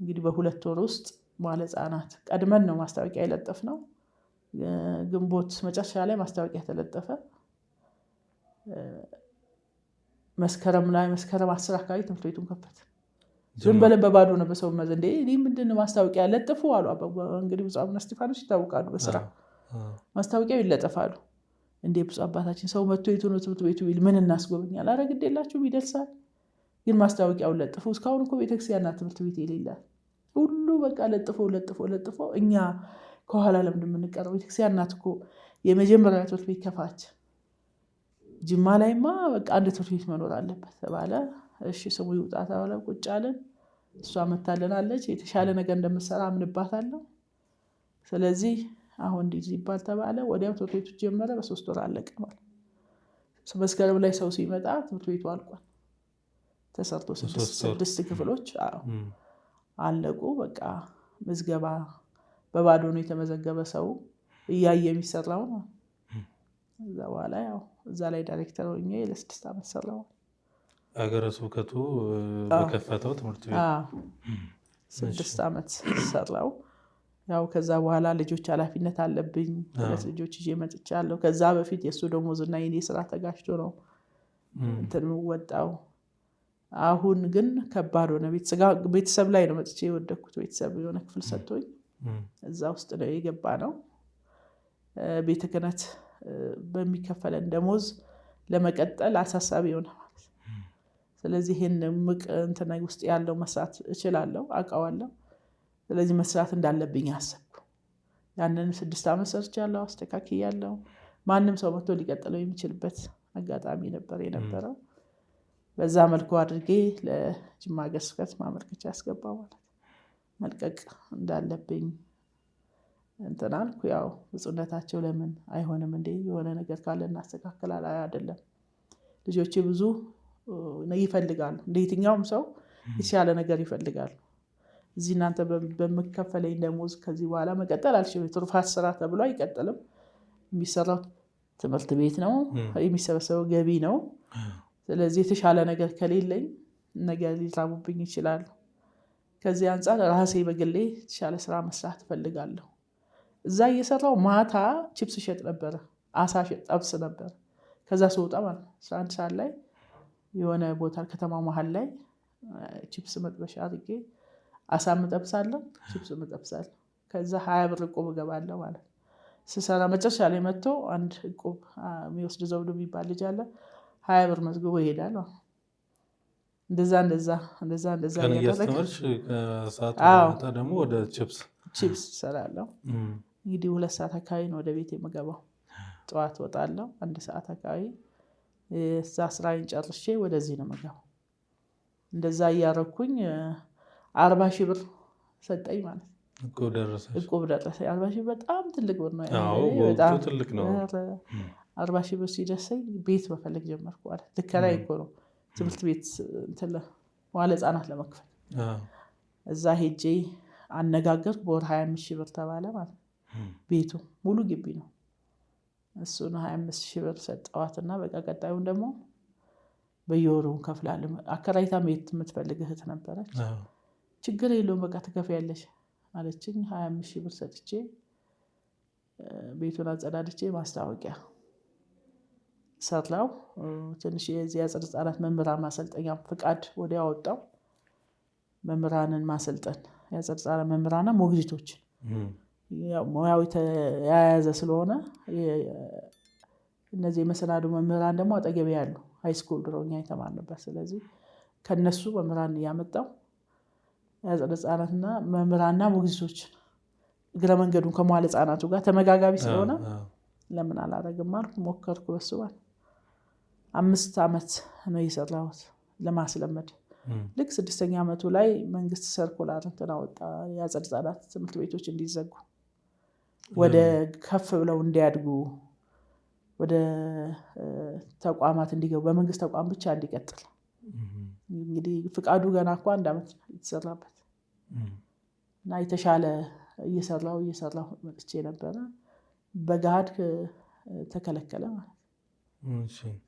እንግዲህ በ2 ወር ውስጥ መዋለ ህፃናት ቀድመን ነው ማስታወቂያ የለጠፍ ነው። ግንቦት መጨረሻ ላይ ማስታወቂያ ተለጠፈ። መስከረም 10 አካባቢ ትምህርት ቤቱን ከፈት። ዝም ብለን በባዶ ነው በሰው መዘ እንዴ እኔ ምንድን ማስታወቂያ ለጥፉ አሉ። እንግዲህ ብፁዕ አቡነ እስጢፋኖስ ይታወቃሉ በስራ ማስታወቂያው ይለጠፋሉ። እንዴ ብፁዕ አባታችን ሰው መጥቶ የቱ ነው ትምህርት ቤቱ ቢል ምን እናስጎበኛል? ኧረ ግድ የላችሁም ይደርሳል። ግን ማስታወቂያውን ለጥፉ። እስካሁን እኮ ቤተክርስቲያንና ትምህርት ቤት የሌላት ሁሉ በቃ ለጥፎ እኛ ከኋላ ለምን የምንቀረው? ቤተክርስቲያን ናት እኮ የመጀመሪያ ትምህርት ቤት ከፋች። ጅማ ላይማ በቃ አንድ ትምህርት ቤት መኖር አለበት ተባለ። እሺ ስሙ ይውጣ ተባለ። ቁጭ አለን። እሷ መታለናለች። የተሻለ ነገር እንደምትሰራ አምንባታለሁ። ስለዚህ አሁን እንዲህ ይባል ተባለ። ወዲያው ትምህርት ቤቱ ጀመረ። በ3 ወር አለቀ ማለት። መስከረም ላይ ሰው ሲመጣ ትምህርት ቤቱ አልቋል። ተሰርቶ 6 ክፍሎች አለቁ። በቃ ምዝገባ በባዶ ነው የተመዘገበ ሰው እያየ የሚሰራው ነው። እዛ በኋላ ያው እዛ ላይ ዳይሬክተር ሆኜ ለ6 ዓመት ሰራው። ሀገረ ስብከቱ በከፈተው ትምህርት ቤት 6 ዓመት ሰራው። ያው ከዛ በኋላ ልጆች ኃላፊነት አለብኝ 2 ልጆች ይዤ መጥቻለሁ። ከዛ በፊት የእሱ ደሞዝና የኔ ስራ ተጋጭቶ ነው እንትን የምወጣው። አሁን ግን ከባድ ሆነ። ቤተሰብ ላይ ነው መጥቼ የወደኩት። ቤተሰብ የሆነ ክፍል ሰጥቶኝ እዛ ውስጥ ነው የገባ ነው። ቤተ ክህነት በሚከፈለን ደሞዝ ለመቀጠል አሳሳቢ ሆነ ማለት። ስለዚህ ይህን ምቅ እንትን ውስጥ ያለው መስራት እችላለሁ፣ አውቀዋለሁ። ስለዚህ መስራት እንዳለብኝ አሰብኩ። ያንን 6 ዓመት ሰርቻለሁ፣ አስተካክያለሁ። ማንም ሰው መጥቶ ሊቀጥለው የሚችልበት አጋጣሚ ነበር የነበረው። በዛ መልኩ አድርጌ ለጅማ ሀገረ ስብከት ማመልከቻ ያስገባው ማለት መልቀቅ እንዳለብኝ እንትን አልኩ። ያው ብፁዕነታቸው ለምን አይሆንም እንዴ የሆነ ነገር ካለ እናስተካክላል። አይደለም ልጆቼ ብዙ ይፈልጋሉ፣ እንደ የትኛውም ሰው የተሻለ ነገር ይፈልጋሉ። እዚህ እናንተ በምከፈለኝ ደሞዝ ከዚህ በኋላ መቀጠል አልችልም። የትሩፋት ስራ ተብሎ አይቀጥልም። የሚሰራው ትምህርት ቤት ነው፣ የሚሰበሰበው ገቢ ነው። ስለዚህ የተሻለ ነገር ከሌለኝ ነገር ሊራቡብኝ ይችላሉ። ከዚህ አንጻር ራሴ በግሌ የተሻለ ስራ መስራት እፈልጋለሁ። እዛ እየሰራው ማታ ቺፕስ ሸጥ ነበረ፣ አሳ ጠብስ ነበር። ከዛ ስወጣ ማለት 11 ሰዓት ላይ የሆነ ቦታ ከተማ መሀል ላይ ቺፕስ መጥበሻ አድርጌ አሳ ምጠብሳለሁ፣ ቺፕስ ምጠብሳለሁ። ከዛ 20 ብር እቁብ እገባለሁ ማለት ስሰራ መጨረሻ ላይ መጥቶ አንድ እቁብ የሚወስድ ዘውዱ የሚባል ልጅ አለ። 20 ብር መዝግቦ ይሄዳል። እንደዛ እያስተማርሽ ደግሞ ወደ ቺፕስ እሰራለሁ። እንግዲህ 2 ሰዓት አካባቢ ነው ወደ ቤት የምገባው። ጠዋት ወጣለሁ፣ 1 ሰዓት አካባቢ እዛ ስራዬን ጨርሼ ወደዚህ ነው የምገባው። እንደዛ እያረኩኝ 40 ሺህ ብር ሰጠኝ ማለት እቁብ ደረሰኝ። 40 ሺህ በጣም ትልቅ ብር ነው። በጣም ትልቅ ነው። 40 ሺህ ብር ሲደርሰኝ ቤት መፈለግ ጀመርኩ ማለት ልከራይ እኮ ነው ትምህርት ቤት መዋዕለ ሕፃናት ለመክፈል። እዛ ሄጄ አነጋገርኩ። በወር 25 ሺህ ብር ተባለ ማለት ቤቱ ሙሉ ግቢ ነው። እሱን 25 ሺህ ብር ሰጠዋትና በቃ ቀጣዩን ደግሞ በየወሩ ከፍላለሁ። አከራይታ ቤት የምትፈልግ እህት ነበረች። ችግር የለውም በቃ ትከፍያለሽ አለችኝ። 25 ሺህ ብር ሰጥቼ ቤቱን አጸዳድቼ ማስታወቂያ ሰራው። ትንሽ የዚህ አጸደ ሕፃናት መምህራን ማሰልጠኛ ፍቃድ ወዲያ ወጣው። መምህራንን ማሰልጠን የአጸደ ሕፃናት መምህራንና ሞግዚቶችን ሙያው የተያያዘ ስለሆነ እነዚህ የመሰናዶ መምህራን ደግሞ አጠገቤ ያሉ ሃይስኩል ድሮ እኛ የተማርንበት። ስለዚህ ከነሱ መምህራን እያመጣው የአጸደ ሕፃናትና መምህራንና ሞግዚቶችን እግረ መንገዱን ከመዋዕለ ሕፃናቱ ጋር ተመጋጋቢ ስለሆነ ለምን አላደርግም አልኩ። ሞከርኩ። በሱ 5 ዓመት ነው የሰራሁት ለማስለመድ። ልክ 6ኛ ዓመቱ ላይ መንግስት ሰርኩላር እንትን አወጣ። የአጸደ ሕፃናት ትምህርት ቤቶች እንዲዘጉ፣ ወደ ከፍ ብለው እንዲያድጉ፣ ወደ ተቋማት እንዲገቡ፣ በመንግስት ተቋም ብቻ እንዲቀጥል። እንግዲህ ፍቃዱ ገና እኮ 1 ዓመት የተሰራበት እና የተሻለ እየሰራሁ መጥቼ ነበረ። በገሃድ ተከለከለ ማለት።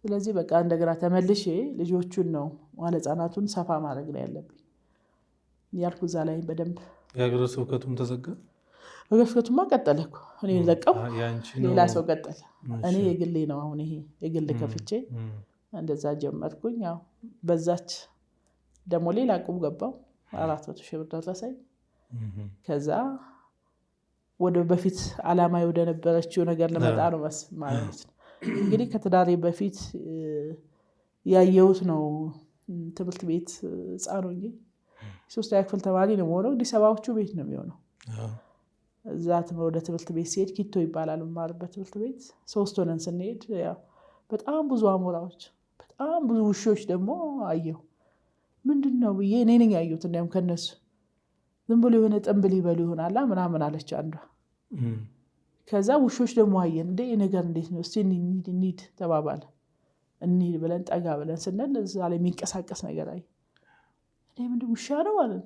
ስለዚህ በቃ እንደገና ተመልሼ ልጆቹን ነው መዋዕለ ሕፃናቱን ሰፋ ማድረግ ነው ያለብኝ ያልኩ። እዛ ላይ በደንብ የሀገረ ስብከቱም ተዘጋ። ሀገረ ስብከቱማ ቀጠለ እኮ እኔ ዘቀው ሌላ ሰው ቀጠለ። እኔ የግሌ ነው አሁን ይሄ የግል ከፍቼ እንደዛ ጀመርኩኝ። ያው በዛች ደግሞ ሌላ እቁብ ገባው 400 ሺህ ብር ደረሰኝ። ከዛ ወደ በፊት አላማዬ ወደ ነበረችው ነገር ለመጣ ነው ማለት ነው። እንግዲህ ከትዳሬ በፊት ያየሁት ነው። ትምህርት ቤት ሕፃን ሆኜ 3ኛ ክፍል ተማሪ ነው የምሆነው። እንግዲህ 70ዎቹ ቤት ነው የሚሆነው። እዛ ወደ ትምህርት ቤት ሲሄድ ኪቶ ይባላል የምማርበት ትምህርት ቤት። 3 ሆነን ስንሄድ ያው በጣም ብዙ አሞራዎች፣ በጣም ብዙ ውሾች ደግሞ አየሁ። ምንድን ነው ብዬ እኔ ነኝ ያየሁት። እንዲያውም ከነሱ ዝም ብሎ የሆነ ጥንብል ይበሉ ይሆናላ ምናምን አለች አንዷ። ከዛ ውሾች ደግሞ አየን። እንዴ ነገር እንዴት ነው እስቲ እንሂድ ተባባለ። እንሂድ ብለን ጠጋ ብለን ስንል እዛ ላይ የሚንቀሳቀስ ነገር አይ። እኔ ምንድን ውሻ ነው ማለት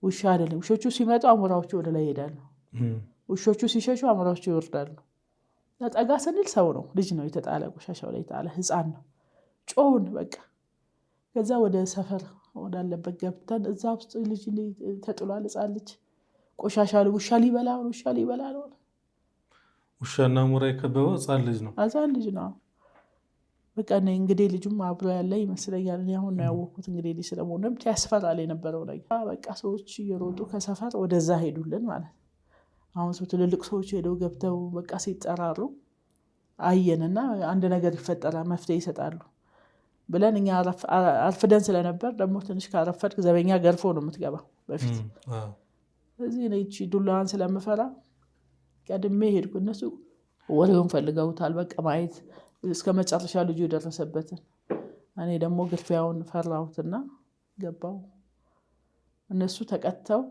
ውሻ አይደለም። ውሾቹ ሲመጡ አሞራዎቹ ወደ ላይ ይሄዳሉ። ውሾቹ ሲሸሹ አሞራዎቹ ይወርዳሉ። ጠጋ ስንል ሰው ነው፣ ልጅ ነው የተጣለ፣ ቆሻሻው ላይ የተጣለ ሕፃን ነው። ጮውን በቃ። ከዛ ወደ ሰፈር ወዳለበት ገብተን እዛ ውስጥ ልጅ ተጥሏል፣ ሕፃን ልጅ ቆሻሻ ውሻ ሊበላ ነው። ውሻና ሙራ የከበበው ሕፃን ልጅ ነው። በቃ እንግዲህ ልጁም አብሮ ያለ ይመስለኛል። አሁን ነው ያወቅሁት እንግዲህ ልጅ ስለሆነ ብቻ ያስፈራል የነበረው ነገር። በቃ ሰዎች እየሮጡ ከሰፈር ወደዛ ሄዱልን ማለት ነው። አሁን ትልልቅ ሰዎች ሄደው ገብተው በቃ ሲጠራሩ አየንና አንድ ነገር ይፈጠራል መፍትሄ ይሰጣሉ ብለን እኛ አርፍደን ስለነበር ደግሞ ትንሽ ካረፈድክ ዘበኛ ገርፎ ነው የምትገባው በፊት። ስለዚህ እቺ ዱላዋን ስለምፈራ ቀድሜ ሄድኩ። እነሱ ወሬውን ፈልገውታል በቃ ማየት እስከ መጨረሻ ልጁ የደረሰበትን። እኔ ደግሞ ግርፊያውን ፈራሁትና ገባው። እነሱ ተቀጥተው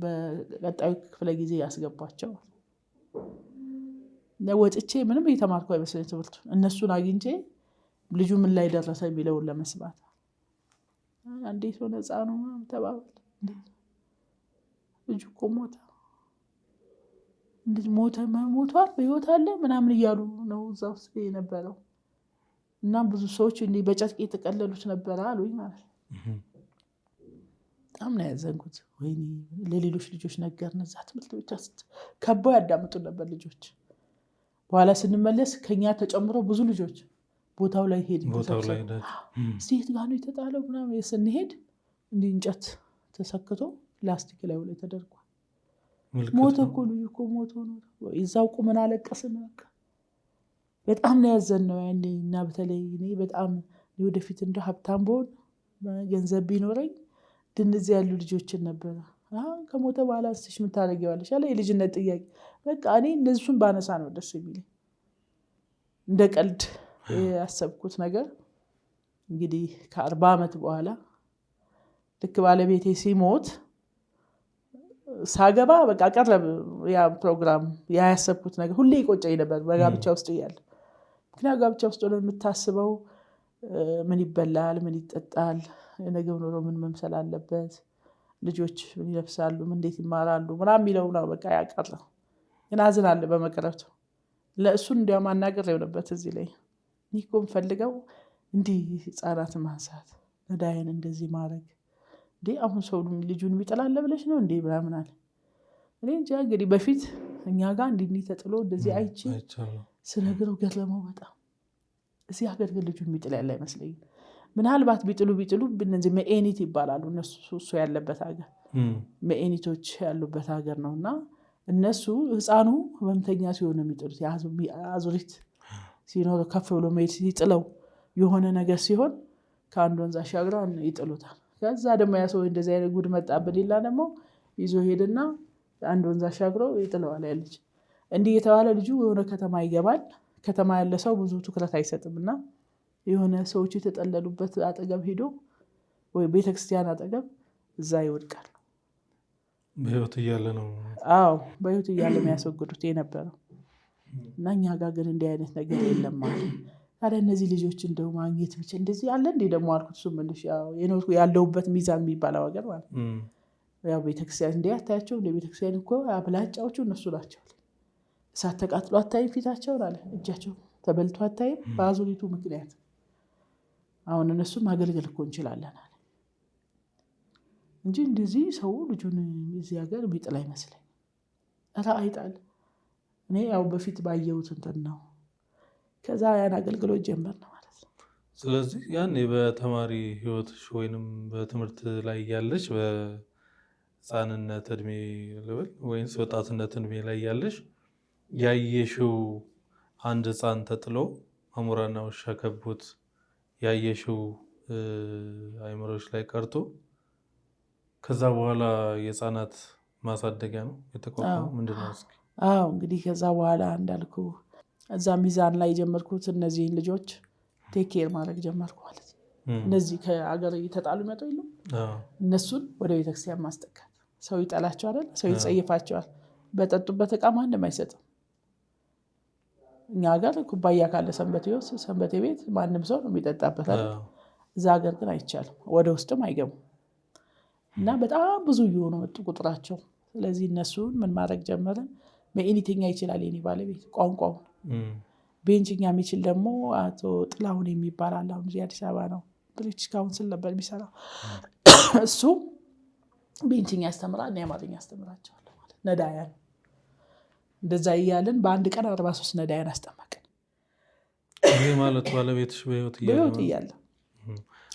በቀጣዩ ክፍለ ጊዜ ያስገባቸው። ወጥቼ ምንም እየተማርኩ አይመስለኝ ትምህርቱ። እነሱን አግኝቼ ልጁ ምን ላይ ደረሰ የሚለውን ለመስማት እንዴት ሆነ ሕፃኑ ተባባል። ልጁ እኮ ሞቷል በሕይወት አለ ምናምን እያሉ ነው እዛ ውስጥ የነበረው። እናም ብዙ ሰዎች እንዲህ በጨርቅ የተቀለሉት ነበረ አሉኝ ማለት ነው። በጣም ነው ያዘንኩት። ወይኔ ለሌሎች ልጆች ነገርን። እዛ ትምህርት ቤት ውስጥ ከበው ያዳምጡን ነበር ልጆች። በኋላ ስንመለስ ከኛ ተጨምሮ ብዙ ልጆች ቦታው ላይ ሄድን። የት ጋር ነው የተጣለው ምናምን ስንሄድ እንዲህ እንጨት ተሰክቶ ላስቲክ ላይ ተደርጓል። ሞተ እኮ ልጁ እኮ ሞቶ ነው። እዛው ቁመን አለቀስን። በቃ በጣም ነው ያዘንነው ያኔ። እና በተለይ እኔ በጣም ወደፊት እንደ ሀብታም ብሆን ገንዘብ ቢኖረኝ እንደዚህ ያሉ ልጆችን ነበረ ከሞተ በኋላ አንስተሽ ምን ታደርጊዋለሽ አለ የልጅነት ጥያቄ። በቃ እኔ እነሱን ባነሳ ነው ደስ የሚለኝ። እንደ ቀልድ ያሰብኩት ነገር እንግዲህ ከ40 ዓመት በኋላ ልክ ባለቤቴ ሲሞት ሳገባ በቃ ቀረብ ያ ፕሮግራም ያሰብኩት ነገር ሁሌ ይቆጨኝ ነበር በጋብቻ ውስጥ እያለ። ምክንያቱም ጋብቻ ውስጥ ነው የምታስበው ምን ይበላል ምን ይጠጣል፣ ነገው ኖሮ ምን መምሰል አለበት፣ ልጆች ምን ይለብሳሉ፣ እንዴት ይማራሉ ምናምን የሚለው ነው በቃ ያቀረው። ግን አዝናለሁ በመቅረቱ። ለእሱን እንዲያውም አናግሬው የሆነበት እዚህ ላይ እኔ እኮ የምፈልገው እንዲህ ሕፃናት ማንሳት መዳያን እንደዚህ ማድረግ እንዴ አሁን ሰው ልጁን የሚጠላለ ብለሽ ነው እንዴ ምናምን አለ። እኔ እንጃ እንግዲህ በፊት እኛ ጋር እንዲህ ተጥሎ እንደዚህ አይቼ ስነግረው ገረመው በጣም። እዚህ ሀገር ግን ልጁን የሚጥል ያለ አይመስለኝም። ምናልባት ቢጥሉ እነዚህ መኤኒት ይባላሉ እነሱ ያለበት ሀገር መኤኒቶች ያሉበት ሀገር ነው። እና እነሱ ሕፃኑ ህመምተኛ ሲሆን የሚጥሉት አዙሪት ሲኖር ከፍ ብሎ መሄድ ሲጥለው የሆነ ነገር ሲሆን ከአንድ ወንዝ አሻግረው ይጥሉታል። ከዛ ደግሞ ያ ሰው እንደዚህ አይነት ጉድ መጣብን ሌላ ደግሞ ይዞ ሄድና አንድ ወንዝ አሻግረው ይጥለዋል ያለች። እንዲህ የተባለ ልጁ የሆነ ከተማ ይገባል። ከተማ ያለ ሰው ብዙ ትኩረት አይሰጥምና የሆነ ሰዎች የተጠለሉበት አጠገብ ሄዶ ወይ ቤተክርስቲያን አጠገብ እዛ ይወድቃል። በህይወት እያለ ነው። አዎ በህይወት እያለ የሚያስወግዱት የነበረው። እና እኛ ጋር ግን እንዲህ አይነት ነገር የለም ማለት። ታዲያ እነዚህ ልጆች እንደው ማግኘት ብቻ እንደዚህ አለ እንዴ ደግሞ አልኩት። እሱ ምንሽ ያለሁበት ሚዛን የሚባለው ሀገር ማለት ያው ቤተክርስቲያን እንዲህ አታያቸው እንደ ቤተክርስቲያን እኮ አብላጫዎቹ እነሱ ናቸው። እሳት ተቃጥሎ አታይም ፊታቸውን አለ፣ እጃቸው ተበልቶ አታይም በአዙሪቱ ምክንያት። አሁን እነሱም ማገልገል እኮ እንችላለን አለ እንጂ እንደዚህ ሰው ልጁን እዚህ ሀገር ቢጥል አይመስለኝ። ኧረ አይጣል። እኔ ያው በፊት ባየሁት እንትን ነው። ከዛ ያን አገልግሎት ጀመርን ማለት ነው። ስለዚህ ያኔ በተማሪ ህይወትሽ ወይንም በትምህርት ላይ ያለሽ በህፃንነት እድሜ ልበል ወይም ወጣትነት እድሜ ላይ ያለሽ ያየሽው አንድ ህፃን ተጥሎ አሞራና ውሻ ከቦት ያየሽው አይምሮች ላይ ቀርቶ ከዛ በኋላ የህፃናት ማሳደጊያ ነው የተቋቋመው ምንድን ነው እስኪ? አዎ እንግዲህ ከዛ በኋላ እንዳልኩ እዛ ሚዛን ላይ ጀመርኩት። እነዚህን ልጆች ቴክ ኬር ማድረግ ጀመርኩ ማለት ነው። እነዚህ ከአገር እየተጣሉ መጡ የለም እነሱን ወደ ቤተክርስቲያን ማስጠጋት። ሰው ይጠላቸው አይደል? ሰው ይጸይፋቸዋል። በጠጡበት እቃ ማንም አይሰጥም። እኛ ሀገር ኩባያ ካለ ሰንበቴ ቤት ማንም ሰው ነው የሚጠጣበት አይደል? እዛ ሀገር ግን አይቻልም። ወደ ውስጥም አይገቡም። እና በጣም ብዙ እየሆኑ መጡ ቁጥራቸው። ስለዚህ እነሱን ምን ማድረግ ጀመርን። በኤኒቲኛ ይችላል የኔ ባለቤት ቋንቋውን። ቤንችኛ የሚችል ደግሞ አቶ ጥላሁን የሚባል አለ። አሁን እዚህ አዲስ አበባ ነው፣ ብሪቲሽ ካውንስል ነበር የሚሰራው። እሱ ቤንችኛ ያስተምራል፣ እኔ አማርኛ አስተምራቸዋለሁ ማለት ነዳያን። እንደዛ እያልን በአንድ ቀን 43 ነዳያን አስጠመቅን። ይሄ ማለት ባለቤትሽ በህይወት እያለ።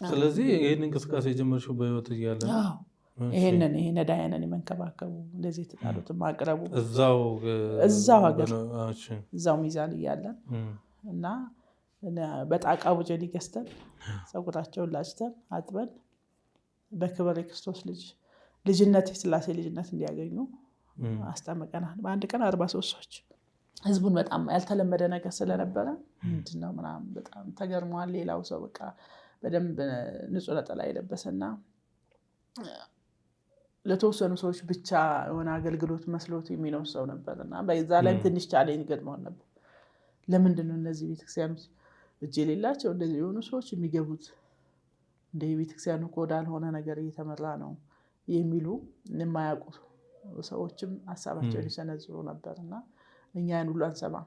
ስለዚህ ይህን እንቅስቃሴ የጀመርሽው በህይወት እያለ? ይሄንን ይሄ ነዳያንን የመንከባከቡ እንደዚህ የተጣሉትን ማቅረቡ እዛው ሀገር እዛው ሚዛን እያለን እና በጣቃ ቡጀሊ ገዝተን ፀጉራቸውን ላጭተን አጥበን በክብር የክርስቶስ ልጅነት የስላሴ ልጅነት እንዲያገኙ አስጠምቀናል። በአንድ ቀን 43 ሰዎች። ህዝቡን በጣም ያልተለመደ ነገር ስለነበረ ምንድነው ምናምን በጣም ተገርሟል። ሌላው ሰው በቃ በደንብ ንጹህ ነጠላ የለበሰና ለተወሰኑ ሰዎች ብቻ የሆነ አገልግሎት መስሎት የሚኖር ሰው ነበር እና በዛ ላይም ትንሽ ቻሌንጅ ገጥሞን ነበር። ለምንድነው እነዚህ ቤተክርስቲያኖች እጅ የሌላቸው እንደዚህ የሆኑ ሰዎች የሚገቡት? እንደ ቤተክርስቲያኑ ኮድ አልሆነ ነገር እየተመራ ነው የሚሉ የማያውቁ ሰዎችም ሀሳባቸውን ይሰነዝሩ ነበር እና እኛ ያን ሁሉ አንሰማም።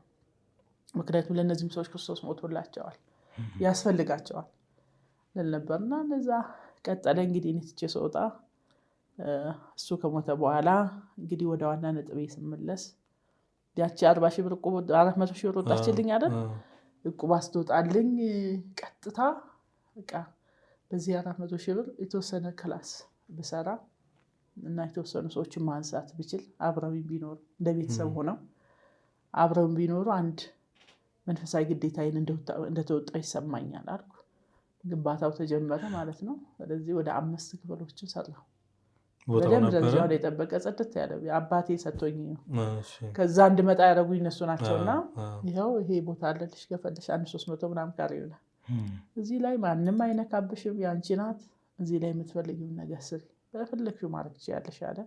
ምክንያቱም ለእነዚህም ሰዎች ክርስቶስ ሞቶላቸዋል፣ ያስፈልጋቸዋል ነበርና እነዛ ቀጠለ። እንግዲህ ንትቼ ስወጣ እሱ ከሞተ በኋላ እንግዲህ ወደ ዋና ነጥቤ ስመለስ ያቺ 40 ሺህ ብር ዕቁብ 400 ሺህ ብር ወጣችልኝ አይደል? ዕቁብ አስትወጣልኝ ቀጥታ በቃ በዚህ 400 ሺህ ብር የተወሰነ ክላስ ብሰራ እና የተወሰኑ ሰዎችን ማንሳት ብችል አብረው ቢኖሩ እንደ ቤተሰብ ሆነው አብረው ቢኖሩ አንድ መንፈሳዊ ግዴታዬን እንደተወጣ ይሰማኛል አልኩ። ግንባታው ተጀመረ ማለት ነው። ስለዚህ ወደ 5 ክፍሎችን ሰራሁ። በደንብ ደረጃውን የጠበቀ ጽድት ያለ አባቴ ሰጥቶኝ ነው። ከዛ እንድመጣ ያደረጉኝ እነሱ ናቸውና ይኸው ይሄ ቦታ አለልሽ ከፈለሽ 1300 ምናምን ካሬ ይሆናል። እዚህ ላይ ማንም አይነካብሽም፣ ያንቺ ናት። እዚህ ላይ የምትፈልጊውን ነገር ስሪ፣ በፈለግሽው ማድረግ ትችያለሽ አለ።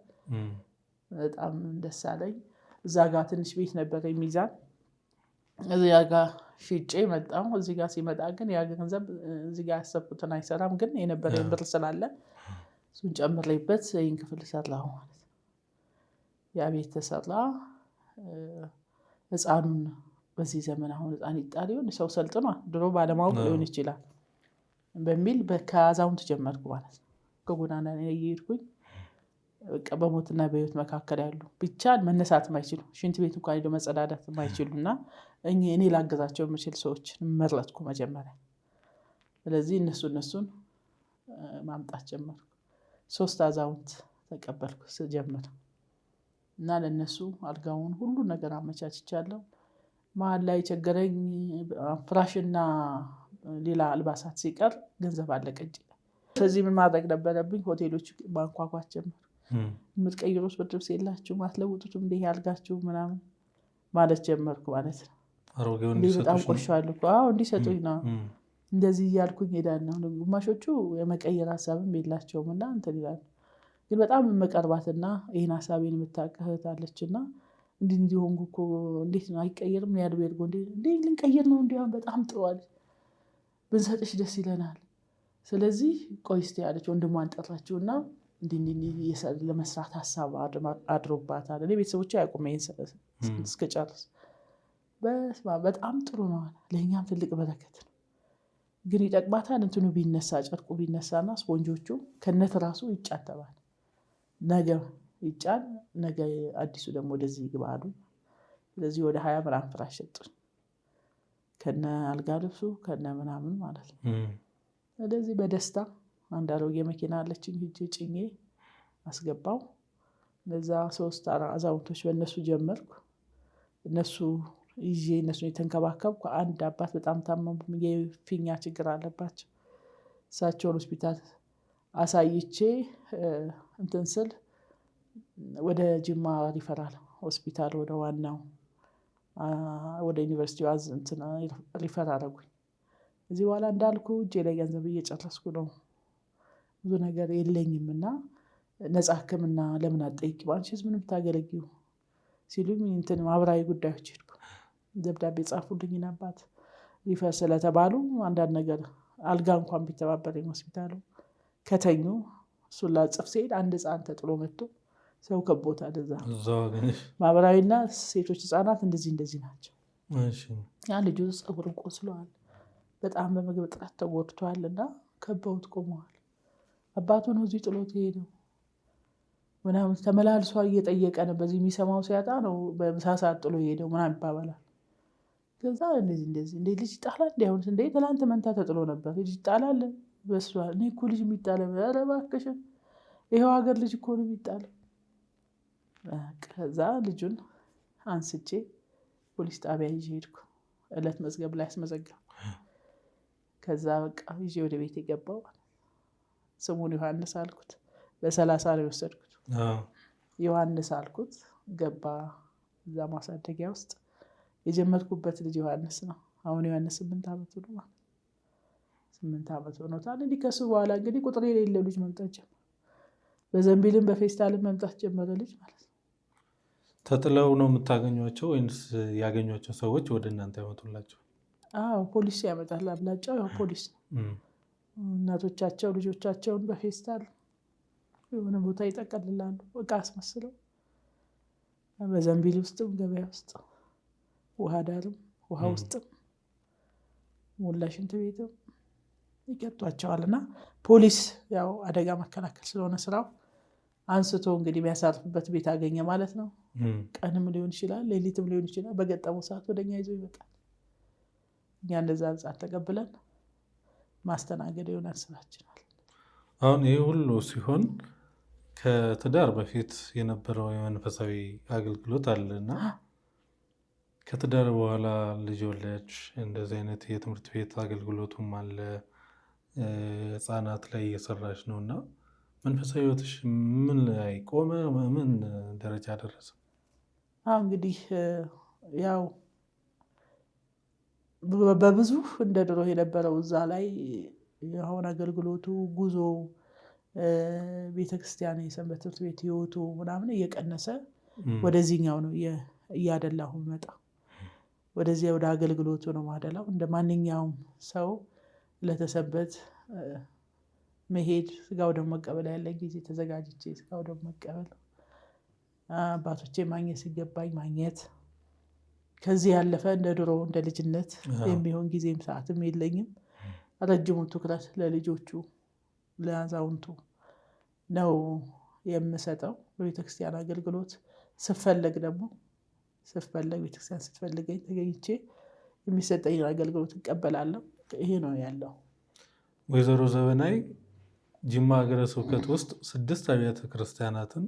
በጣም ደስ አለኝ። እዛ ጋር ትንሽ ቤት ነበር የሚዛን፣ እዚያ ጋር ሽጬ መጣሁ። እዚህ ጋር ሲመጣ ግን ያ ገንዘብ እዚህ ጋር ያሰብኩትን አይሰራም። ግን የነበረኝ ብር ስላለ እሱን ጨምሬበት ይህን ክፍል ሰራሁ ማለት ነው። ያ ቤት ተሰራ። ህፃኑን በዚህ ዘመን አሁን ህፃን ይጣል ይሆን ሰው ሰልጥኗል፣ ድሮ ባለማወቅ ሊሆን ይችላል በሚል ከአዛውንት ጀመርኩ ማለት ነው። ከጎዳና ላይ እየሄድኩኝ በቃ በሞትና በህይወት መካከል ያሉ ብቻ መነሳት ማይችሉ ሽንት ቤት እንኳን ሄዶ መጸዳዳት ማይችሉና እኔ ላገዛቸው የምችል ሰዎች መረጥኩ መጀመሪያ። ስለዚህ እነሱን ማምጣት ጀመርኩ። 3 አዛውንት ተቀበልኩ ስጀምር እና ለነሱ አልጋውን ሁሉ ነገር አመቻችቻለሁ። መሀል ላይ ቸገረኝ ፍራሽና ሌላ አልባሳት ሲቀር ገንዘብ አለቀ እንጂ። ስለዚህ ምን ማድረግ ነበረብኝ? ሆቴሎች ማንኳኳት ጀመርኩ። የምትቀይሩት ብርድ ልብስ የላችሁም? አትለውጡትም? እንዲህ ያልጋችሁ ምናምን ማለት ጀመርኩ ማለት ነው። በጣም ቆሻል እኮ እንዲሰጡኝ ነው። እንደዚህ እያልኩኝ ሄዳለሁ። ግማሾቹ የመቀየር ሀሳብም የላቸውም እና እንትን ይላሉ። ግን በጣም የምቀርባትና ይህን ሀሳቤን የምታውቅ አለችና እንዲሆንኩ እኮ እንዴት ነው አይቀየርም? ያድቤርጎ እንዲህ ልንቀይር ነው እንዲሆን በጣም ጥሯል፣ ብንሰጥሽ ደስ ይለናል። ስለዚህ ቆይ እስቲ ያለች ወንድሟን ጠራችውና እንዲህ ለመስራት ሀሳብ አድሮባታል። እኔ ቤተሰቦች አያውቁም ይሄን እስከጨርስ። በጣም ጥሩ ነው፣ ለእኛም ትልቅ በረከት ነው። ግን ይጠቅማታል። እንትኑ ቢነሳ ጨርቁ ቢነሳና ስፖንጆቹ ከነት ራሱ ይጫተባል። ነገ ይጫን፣ ነገ አዲሱ ደግሞ ወደዚህ ይግባሉ። ስለዚህ ወደ 20 ምናምን ፍራሽ ሰጡኝ፣ ከነ አልጋ ልብሱ ከነ ምናምን ማለት ነው። ስለዚህ በደስታ አንድ አሮጌ መኪና አለችኝ ሂጄ ጭኜ አስገባው። ለዛ 3 አዛውንቶች በእነሱ ጀመርኩ። እነሱ ይዤ እነሱን የተንከባከብኩ። አንድ አባት በጣም ታመሙ፣ የፊኛ ችግር አለባቸው። እሳቸውን ሆስፒታል አሳይቼ እንትን ስል ወደ ጅማ ሪፈራል ሆስፒታል ወደ ዋናው ወደ ዩኒቨርሲቲ ሪፈር አደረጉኝ። እዚህ በኋላ እንዳልኩ እጄ ላይ ገንዘብ እየጨረስኩ ነው፣ ብዙ ነገር የለኝም እና ነፃ ሕክምና ለምን አትጠይቂም? አንቺስ ምንም ታገለጊው ሲሉኝ እንትን ማህበራዊ ጉዳዮች ሄድኩ። ደብዳቤ ጻፉልኝ አባት ሪፈር ስለተባሉ አንዳንድ ነገር አልጋ እንኳን ቢተባበረኝ ሆስፒታሉ ከተኙ እሱን ላጽፍ ሲሄድ አንድ ህፃን ተጥሎ መጥቶ ሰው ከቦታል። እዛ ማህበራዊና ሴቶች ህፃናት እንደዚህ ናቸው። ያ ልጁ ፀጉር ቆስለዋል፣ በጣም በምግብ እጥረት ተጎድተዋል እና ከበውት ቆመዋል። አባቱ ነው እዚህ ጥሎት ሄደው ምናምን ተመላልሷ እየጠየቀ ነው። በዚህ የሚሰማው ሲያጣ ነው በምሳ ሰዓት ጥሎ የሄደው ምናምን ይባባላል። ከዛ እንደዚህ እንዴ ልጅ ይጣላል እንዴ? አሁን እንዴ ትናንት መንታ ተጥሎ ነበር ልጅ ይጣላል? በስሏ እኔ እኮ ልጅ የሚጣለ ኧረ እባክሽን ይኸው ሀገር ልጅ እኮ ነው የሚጣለው። ከዛ ልጁን አንስቼ ፖሊስ ጣቢያ ይዤ ሄድኩ። ዕለት መዝገብ ላይ አስመዘገብ። ከዛ በቃ ይዤ ወደ ቤት የገባው ስሙን ዮሐንስ አልኩት። በ30 ነው የወሰድኩት። ዮሐንስ አልኩት። ገባ እዛ ማሳደጊያ ውስጥ የጀመርኩበት ልጅ ዮሐንስ ነው። አሁን ዮሐንስ 8 ዓመቱ ነው ማለት 8 ዓመቱ ሆኖታል። እንዲህ ከሱ በኋላ እንግዲህ ቁጥር የሌለው ልጅ መምጣት ጀመረ። በዘንቢልም በፌስታልም መምጣት ጀመረ ልጅ ማለት ነው። ተጥለው ነው የምታገኟቸው ወይንስ ያገኟቸው ሰዎች ወደ እናንተ ያመጡላቸው? አዎ ፖሊስ ያመጣል። አብላጫው ያው ፖሊስ ነው። እናቶቻቸው ልጆቻቸውን በፌስታል የሆነ ቦታ ይጠቀልላሉ፣ እቃ አስመስለው። በዘንቢል ውስጥም ገበያ ውስጥ ውሃ ዳርም ውሃ ውስጥም ሞላ ሽንት ቤትም ይቀጧቸዋል። እና ፖሊስ ያው አደጋ መከላከል ስለሆነ ስራው አንስቶ እንግዲህ የሚያሳርፍበት ቤት አገኘ ማለት ነው። ቀንም ሊሆን ይችላል፣ ሌሊትም ሊሆን ይችላል። በገጠመው ሰዓት ወደኛ ይዞ ይመጣል። እኛ እንደዛ አንጻር ተቀብለን ማስተናገድ ይሆናል ስራችን። አሁን ይህ ሁሉ ሲሆን ከትዳር በፊት የነበረው የመንፈሳዊ አገልግሎት አለና ከትዳር በኋላ ልጅ ወለድሽ፣ እንደዚህ አይነት የትምህርት ቤት አገልግሎቱም አለ፣ ህፃናት ላይ እየሰራሽ ነው እና መንፈሳዊ ህይወትሽ ምን ላይ ቆመ? ምን ደረጃ ደረሰ? እንግዲህ ያው በብዙ እንደ ድሮ የነበረው እዛ ላይ አሁን አገልግሎቱ ጉዞ ቤተክርስቲያን የሰንበት ትምህርት ቤት ህይወቱ ምናምን እየቀነሰ ወደዚህኛው ነው እያደላሁ መጣ። ወደዚያ ወደ አገልግሎቱ ነው ማደላው። እንደ ማንኛውም ሰው ለተሰበት መሄድ ስጋው ደግሞ መቀበል ያለ ጊዜ ተዘጋጅቼ ስጋው ደግሞ መቀበል፣ አባቶቼ ማግኘት ሲገባኝ ማግኘት። ከዚህ ያለፈ እንደ ድሮ እንደ ልጅነት የሚሆን ጊዜም ሰዓትም የለኝም። ረጅሙ ትኩረት ለልጆቹ ለአዛውንቱ ነው የምሰጠው። በቤተክርስቲያን አገልግሎት ስፈለግ ደግሞ ቤተክርስቲያን ስትፈልገኝ ተገኝቼ የሚሰጠኝ አገልግሎት እቀበላለሁ። ይሄ ነው ያለው። ወይዘሮ ዘበናይ ጅማ ሀገረ ስብከት ውስጥ 6 አብያተ ክርስቲያናትን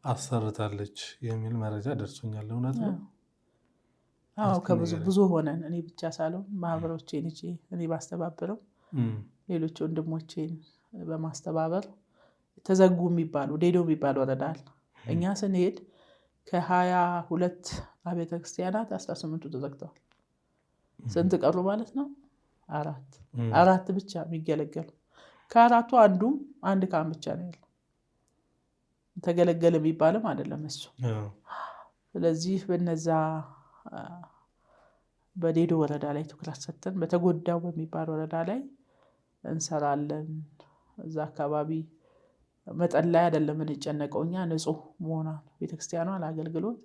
አሰርታለች የሚል መረጃ ደርሶኛል። እውነት ነው? አዎ ብዙ ሆነን እኔ ብቻ ሳልሆን ማህበሮቼን እኔ ባስተባብረው ሌሎች ወንድሞቼን በማስተባበር ተዘጉ የሚባሉ ዴዶ የሚባሉ ወረዳል እኛ ስንሄድ ከ22 አብያተ ክርስቲያናት 18ቱ ተዘግተዋል። ስንት ቀሩ ማለት ነው? 4 ብቻ የሚገለገሉ። ከ4ቱ አንድ ካህን ብቻ ነው ያለው። ተገለገለ የሚባልም አይደለም እሱ። ስለዚህ በነዛ በዴዶ ወረዳ ላይ ትኩረት ሰጥተን በተጎዳው በሚባል ወረዳ ላይ እንሰራለን። እዛ አካባቢ መጠን ላይ አይደለም እንጨነቀው። እኛ ንጹህ መሆኗ ቤተክርስቲያኗ ለአገልግሎት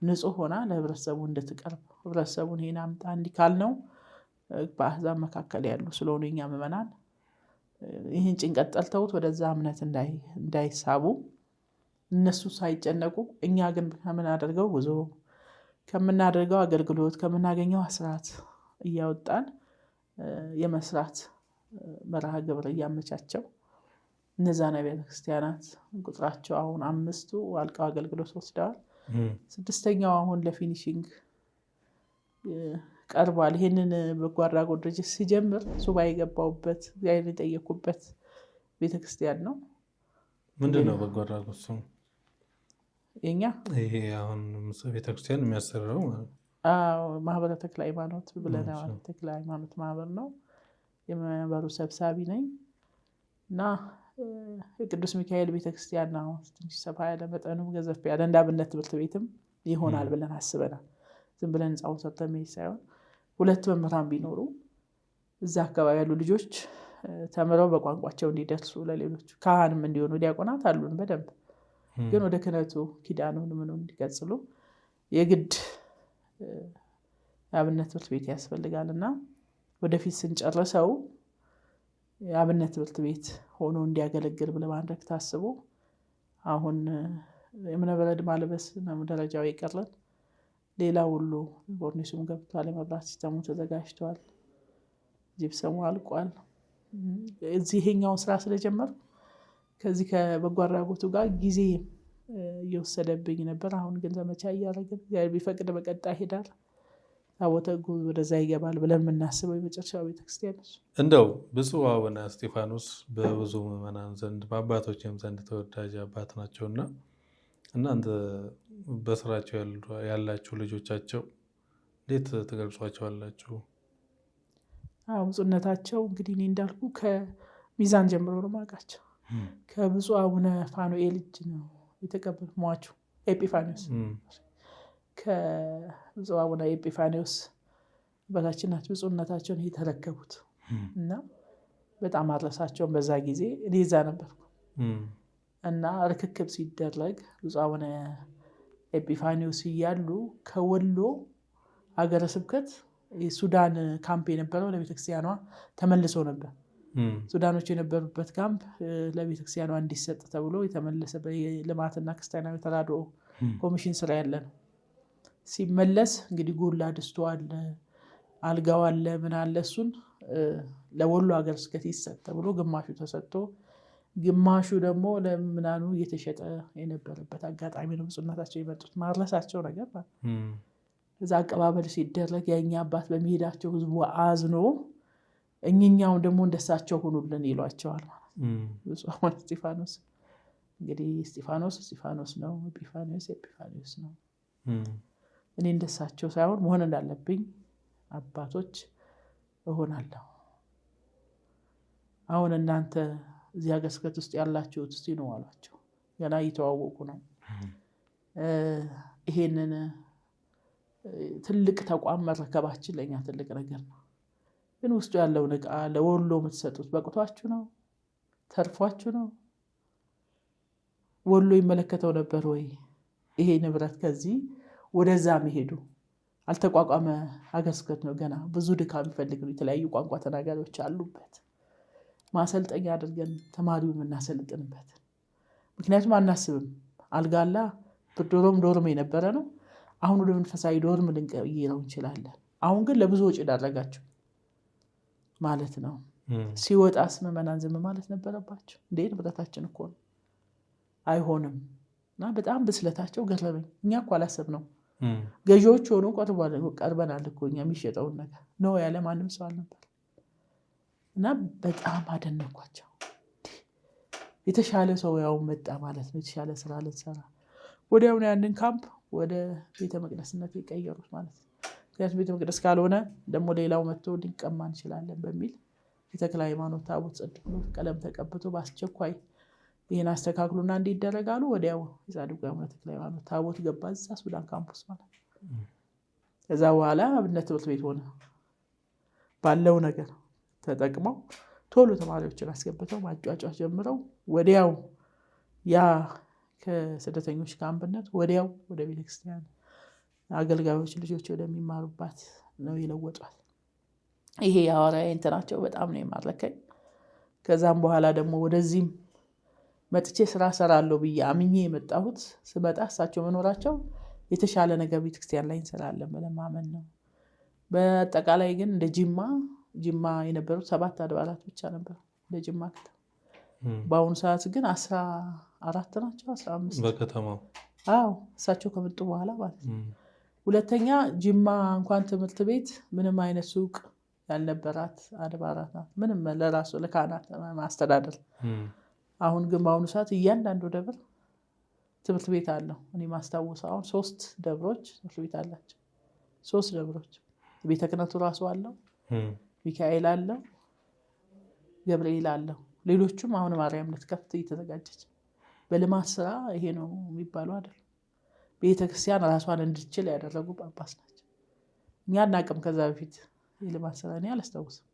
ንጹህ ሆና ለህብረተሰቡ እንድትቀርብ ህብረተሰቡን ይሄን አምጣ እንዲህ ካልነው በአሕዛብ መካከል ያሉ ስለሆኑ እኛ ምዕመናን ይህን ጭንቀት ጠልተውት ወደዛ እምነት እንዳይሳቡ እነሱ ሳይጨነቁ እኛ ግን ከምናደርገው ጉዞ ከምናደርገው አገልግሎት ከምናገኘው አስራት እያወጣን የመስራት መርሃ ግብር እያመቻቸው እነዛን አብያተ ክርስቲያናት ቁጥራቸው አሁን 5ቱ አልቀው አገልግሎት ወስደዋል። 6ኛው አሁን ለፊኒሽንግ ቀርቧል። ይሄንን በጎ አድራጎት ድርጅት ሲጀምር ሱባኤ የገባሁበት እግዚአብሔር የጠየኩበት ቤተክርስቲያን ነው። ምንድን ነው በጎ አድራጎት ስሙ? የኛ ይሄ አሁን ቤተክርስቲያን የሚያሰራው ማህበረ ተክለ ሃይማኖት ብለናል። ተክለ ሃይማኖት ማህበር ነው። የማህበሩ ሰብሳቢ ነኝ እና የቅዱስ ሚካኤል ቤተክርስቲያን ነው። ትንሽ ሰፋ ያለ መጠኑ ገዘፍ ያለ እንደ አብነት ትምህርት ቤትም ይሆናል ብለን አስበናል። ዝም ብለን ህንፃውን ሰርተን መሄድ ሳይሆን 2 መምህራን ቢኖሩ እዛ አካባቢ ያሉ ልጆች ተምረው በቋንቋቸው እንዲደርሱ ለሌሎች ካህንም እንዲሆኑ ዲያቆናት አሉን በደንብ ግን ወደ ክህነቱ ኪዳኑን ምኑ እንዲቀጽሉ የግድ የአብነት ትምህርት ቤት ያስፈልጋልና ወደፊት ስንጨርሰው የአብነት ትምህርት ቤት ሆኖ እንዲያገለግል ለማድረግ ታስቦ አሁን የእብነበረድ ማልበስ ነው ደረጃው የቀረን። ሌላ ሁሉ ኮርኒሱም ገብቷል፣ የመብራት ሲስተሙ ተዘጋጅቷል፣ ጂፕሰሙ አልቋል። እዚህኛውን ስራ ስለጀመሩ ከዚህ ከበጎ አድራጎቱ ጋር ጊዜ እየወሰደብኝ ነበር። አሁን ግን ዘመቻ እያደረግን ቢፈቅድ በቀጣይ ይሄዳል፣ ታቦተ ሕጉ ወደዛ ይገባል ብለን የምናስበው የመጨረሻው ቤተክርስቲያን እሱ። እንደው ብፁዕ አቡነ እስጢፋኖስ በብዙ ምዕመናን ዘንድ በአባቶችም ዘንድ ተወዳጅ አባት ናቸውና እናንተ በስራቸው ያላችሁ ልጆቻቸው እንዴት ትገልጿቸዋላችሁ? ብፁዕነታቸው እንግዲህ እኔ እንዳልኩ ከሚዛን ጀምሮ ነው የማውቃቸው። ከብፁዕ አቡነ ፋኑኤል እጅ ነው የተቀበሉ ሟቹ ኤጲፋኒዎስ። ከብፁዕ አቡነ ኤጲፋኒዎስ በታችን ናቸው ብፁዕነታቸውን የተረከቡት እና በጣም አድረሳቸውን። በዛ ጊዜ እኔ እዛ ነበርኩ እና ርክክብ ሲደረግ ብፁዕ አቡነ ኤጲፋኒዎስ እያሉ ከወሎ ሀገረ ስብከት የሱዳን ካምፕ የነበረው ለቤተክርስቲያኗ ተመልሶ ነበር። ሱዳኖች የነበሩበት ካምፕ ለቤተክርስቲያኗ እንዲሰጥ ተብሎ የተመለሰ ልማትና ክርስቲያናዊ ተራድኦ ኮሚሽን ስራ ያለ ነው። ሲመለስ እንግዲህ ጎላ ድስቶ አለ፣ አልጋው አለ፣ ምን አለ፣ እሱን ለወሎ ሀገረ ስብከት ይሰጥ ተብሎ ግማሹ ተሰጥቶ ግማሹ ደግሞ ለምናኑ እየተሸጠ የነበረበት አጋጣሚ ነው ብፁዕነታቸው የመጡት። ማድረሳቸው ነገር እዛ አቀባበል ሲደረግ የእኛ አባት በመሄዳቸው ህዝቡ አዝኖ እኛውን ደግሞ እንደሳቸው ሁኑልን ይሏቸዋል ማለት ብፁዕ አቡነ እስጢፋኖስ። እንግዲህ እስጢፋኖስ ነው፣ ኤጲፋኒዎስ ነው። እኔ እንደሳቸው ሳይሆን መሆን እንዳለብኝ አባቶች እሆናለሁ። አሁን እናንተ እዚህ ሀገረ ስብከት ውስጥ ያላችሁት እስቲ ነው አሏቸው። ገና እየተዋወቁ ነው። ይሄንን ትልቅ ተቋም መረከባችን ለእኛ ትልቅ ነገር ነው። ግን ውስጡ ያለውን ዕቃ ለወሎ የምትሰጡት በቅቷችሁ ነው? ተርፏችሁ ነው? ወሎ ይመለከተው ነበር ወይ? ይሄ ንብረት ከዚህ ወደዛ መሄዱ አልተቋቋመ ሀገረ ስብከት ነው። ገና ብዙ ድካም የሚፈልግ ነው። የተለያዩ ቋንቋ ተናጋሪዎች አሉበት። ማሰልጠኛ አድርገን ተማሪው የምናሰልጥንበት። ምክንያቱም አናስብም። አልጋላ ዶርም የነበረ ነው። አሁን ወደ መንፈሳዊ ዶርም ልንቀይረው እንችላለን። አሁን ግን ለብዙ ወጪ ዳረጋቸው ማለት ነው። ሲወጣስ ምዕመናን ዝም ማለት ነበረባቸው እንዴ? ንብረታችን እኮ ነው፣ አይሆንም። እና በጣም ብስለታቸው ገረመኝ። እኛ እኮ አላሰብነው። ገዢዎች ሆኖ ቀርበናል እኮ እኛ የሚሸጠውን ነገር ነው ያለ ማንም ሰው አልነበር። እና በጣም አደነኳቸው። የተሻለ ሰው ያው መጣ ማለት ነው። የተሻለ ስራ ልንሰራ ወዲያውኑ ያንን ካምፕ ወደ ቤተ መቅደስነት የቀየሩት ማለት ነው። ምክንያቱም ቤተ መቅደስ ካልሆነ ደግሞ ሌላው መጥቶ ሊቀማ እንችላለን በሚል የተክለ ሃይማኖት ታቦት ጸድቆ ቀለም ተቀብቶ በአስቸኳይ ይህን አስተካክሉና እንዲደረጋሉ። ወዲያው የጻድቁ አቡነ ተክለ ሃይማኖት ታቦት ገባ እዛ ሱዳን ካምፕስ ማለት ነው። ከዛ በኋላ አብነት ትምህርት ቤት ሆነ። ባለው ነገር ተጠቅመው ቶሎ ተማሪዎችን አስገብተው ማጫጫት ጀምረው ወዲያው ያ ከስደተኞች ካምፕነት ወዲያው ወደ ቤተክርስቲያን አገልጋዮች ልጆች ወደሚማሩባት ነው ይለወጧል። ይሄ የሐዋርያዊ እንትናቸው በጣም ነው የማረከኝ። ከዛም በኋላ ደግሞ ወደዚህም መጥቼ ስራ ሰራለሁ ብዬ አምኜ የመጣሁት ስመጣ እሳቸው መኖራቸው የተሻለ ነገር ቤተክርስቲያን ላይ እንሰራለን ብለን ማመን ነው። በአጠቃላይ ግን እንደ ጅማ የነበሩት 7 አድባራት ብቻ ነበሩ እንደ ጅማ ከተማ። በአሁኑ ሰዓት ግን 14 ናቸው፣ 15 በከተማው። አዎ እሳቸው ከመጡ በኋላ ማለት ነው። ሁለተኛ ጅማ እንኳን ትምህርት ቤት ምንም አይነት ሱቅ ያልነበራት አድባራት ናት። ምንም ለራሱ ለካህናት ማስተዳደር። አሁን ግን በአሁኑ ሰዓት እያንዳንዱ ደብር ትምህርት ቤት አለው። እኔ ማስታወሰው አሁን 3 ደብሮች ትምህርት ቤት አላቸው። 3 ደብሮች ቤተ ክህነቱ ራሱ አለው፣ ሚካኤል አለው፣ ገብርኤል አለው። ሌሎቹም አሁን ማርያም ልትከፍት እየተዘጋጀች በልማት ስራ ይሄ ነው የሚባለው አይደል። ቤተክርስቲያን ራሷን እንድትችል ያደረጉ ጳጳስ ናቸው። እኛ አናውቅም። ከዛ በፊት የልማት ስራ እኔ አላስታውስም፣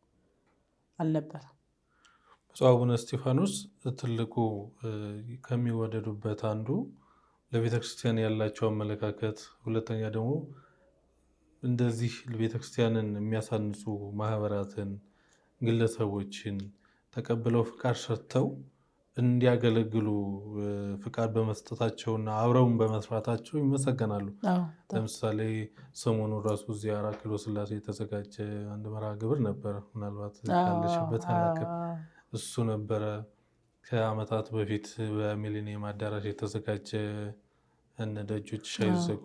አልነበረም። ብፁዕ አቡነ እስጢፋኖስ ትልቁ ከሚወደዱበት አንዱ ለቤተክርስቲያን ያላቸው አመለካከት፣ ሁለተኛ ደግሞ እንደዚህ ቤተክርስቲያንን የሚያሳንጹ ማህበራትን፣ ግለሰቦችን ተቀብለው ፍቃድ ሰጥተው እንዲያገለግሉ ፍቃድ በመስጠታቸውና አብረውን በመስራታቸው ይመሰገናሉ። ለምሳሌ ሰሞኑ ራሱ እዚህ 4 ኪሎ ስላሴ የተዘጋጀ አንድ መርሃ ግብር ነበረ። ምናልባት ካለሽበት አላውቅም። እሱ ነበረ። ከዓመታት በፊት በሚሊኒየም አዳራሽ የተዘጋጀ እነ ደጆች ሳይዘጉ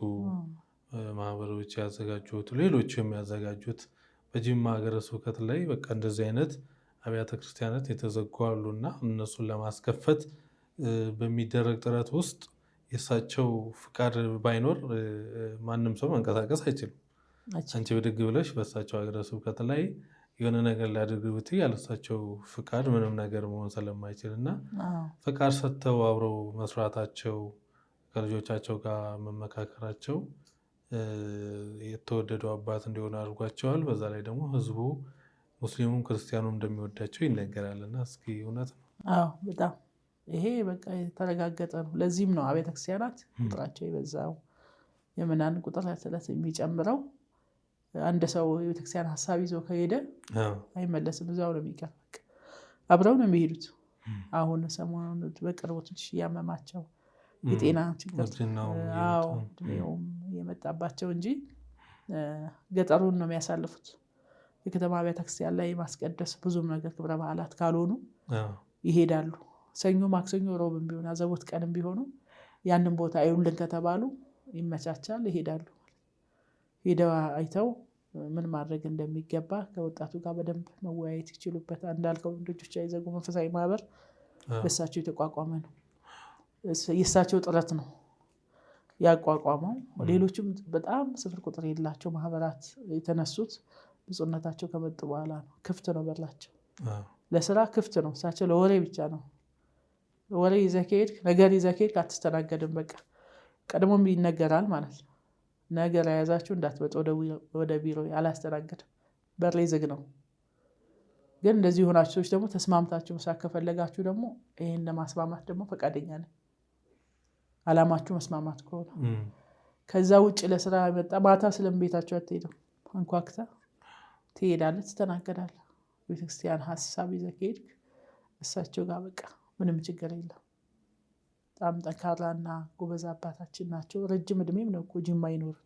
ማህበሮች ያዘጋጁት፣ ሌሎች የሚያዘጋጁት በጅማ ሀገረ ስብከት ላይ በቃ እንደዚህ አይነት አብያተ ክርስቲያናት የተዘጉ አሉና እነሱን ለማስከፈት በሚደረግ ጥረት ውስጥ የእሳቸው ፍቃድ ባይኖር ማንም ሰው መንቀሳቀስ አይችልም። አንቺ ብድግ ብለሽ በእሳቸው ሀገረ ስብከት ላይ የሆነ ነገር ሊያደርግ ብትይ ያለሳቸው ፍቃድ ምንም ነገር መሆን ስለማይችል እና ፍቃድ ሰጥተው አብረው መስራታቸው ከልጆቻቸው ጋር መመካከራቸው የተወደዱ አባት እንዲሆኑ አድርጓቸዋል። በዛ ላይ ደግሞ ህዝቡ ሙስሊሙም ክርስቲያኑም እንደሚወዳቸው ይነገራልና እስኪ እውነት ነው? አዎ በጣም ይሄ በቃ የተረጋገጠ ነው። ለዚህም ነው አብያተ ክርስቲያናት ቁጥራቸው የበዛው የምናን ቁጥር ስለት የሚጨምረው። አንድ ሰው የቤተክርስቲያን ሀሳብ ይዞ ከሄደ አይመለስም፣ እዛው ነው የሚቀር። አብረው ነው የሚሄዱት። አሁን ሰሞኑን በቅርቡ ትንሽ እያመማቸው የጤና ችግር እድሜውም የመጣባቸው እንጂ ገጠሩን ነው የሚያሳልፉት። የከተማ ቤተክርስቲያን ላይ ማስቀደስ ብዙም ነገር ክብረ በዓላት ካልሆኑ ይሄዳሉ። ሰኞ፣ ማክሰኞ፣ ሮብም ቢሆን አዘቦት ቀንም ቢሆኑ ያንን ቦታ አይውልን ከተባሉ ይመቻቻል፣ ይሄዳሉ። ሄደው አይተው ምን ማድረግ እንደሚገባ ከወጣቱ ጋር በደንብ መወያየት ይችሉበታል። እንዳልከው ልጆች አይዘጉ መንፈሳዊ ማህበር በእሳቸው የተቋቋመ ነው። የእሳቸው ጥረት ነው ያቋቋመው። ሌሎችም በጣም ስፍር ቁጥር የሌላቸው ማህበራት የተነሱት ብፁዕነታቸው ከመጡ በኋላ ነው። ክፍት ነው በላቸው፣ ለስራ ክፍት ነው። እሳቸው ለወሬ ብቻ ነው። ወሬ ይዘህ ከሄድክ ነገር ይዘህ ከሄድክ አትስተናገድም። በቃ ቀድሞም ይነገራል ማለት ነው። ነገር የያዛችሁ እንዳትመጡ ወደ ቢሮ አላስተናገድም፣ በር ላይ ዝግ ነው። ግን እንደዚህ የሆናችሁ ሰዎች ደግሞ ተስማምታችሁ መስራት ከፈለጋችሁ ደግሞ ይሄን ለማስማማት ደግሞ ፈቃደኛ ነን። አላማችሁ መስማማት ከሆነ ከዛ ውጭ ለስራ የመጣ ማታ ስለቤታቸው አትሄድም። አንኳክታ ትሄዳለህ፣ ትስተናገዳለህ። ቤተክርስቲያን ሀሳብ ይዘህ ከሄድክ እሳቸው ጋር በቃ ምንም ችግር የለም። በጣም ጠንካራና ጎበዝ አባታችን ናቸው። ረጅም እድሜም ነው እኮ ጅማ ይኖር፣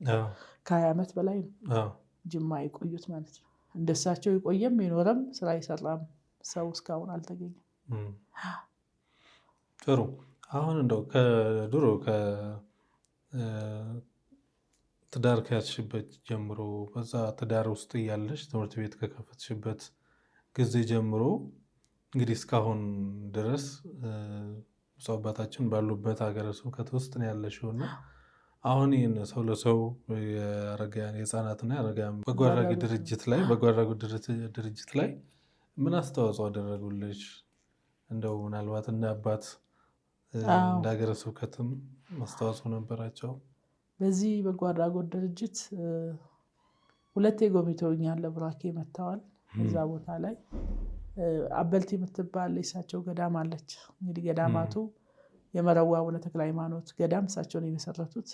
ከ20 ዓመት በላይ ነው ጅማ የቆዩት ማለት ነው። እንደሳቸው የቆየም የኖረም ስራ የሰራም ሰው እስካሁን አልተገኘም። ጥሩ። አሁን እንደው ከድሮ ትዳር ከያዝሽበት ጀምሮ በዛ ትዳር ውስጥ እያለሽ ትምህርት ቤት ከከፈትሽበት ጊዜ ጀምሮ እንግዲህ እስካሁን ድረስ ብፁዕ አባታችን ባሉበት ሀገረ ስብከት ውስጥ ነው ያለሽው እና አሁን ይህን ሰው ለሰው የአረጋውያን የህፃናትና የአረጋውያን በጎ አድራጊ ድርጅት ላይ ምን አስተዋጽኦ አደረጉልሽ? እንደው ምናልባት እንደ አባት እንደ ሀገረ ስብከትም አስተዋጽኦ ነበራቸው? በዚህ በጎ አድራጎት ድርጅት 2 ጎብኝተውኛል። ለቡራኬ መጥተዋል። እዛ ቦታ ላይ አበልቲ የምትባል የእሳቸው ገዳም አለች። እንግዲህ ገዳማቱ የመረዋ አቡነ ተክለ ሃይማኖት ገዳም እሳቸውን የመሰረቱት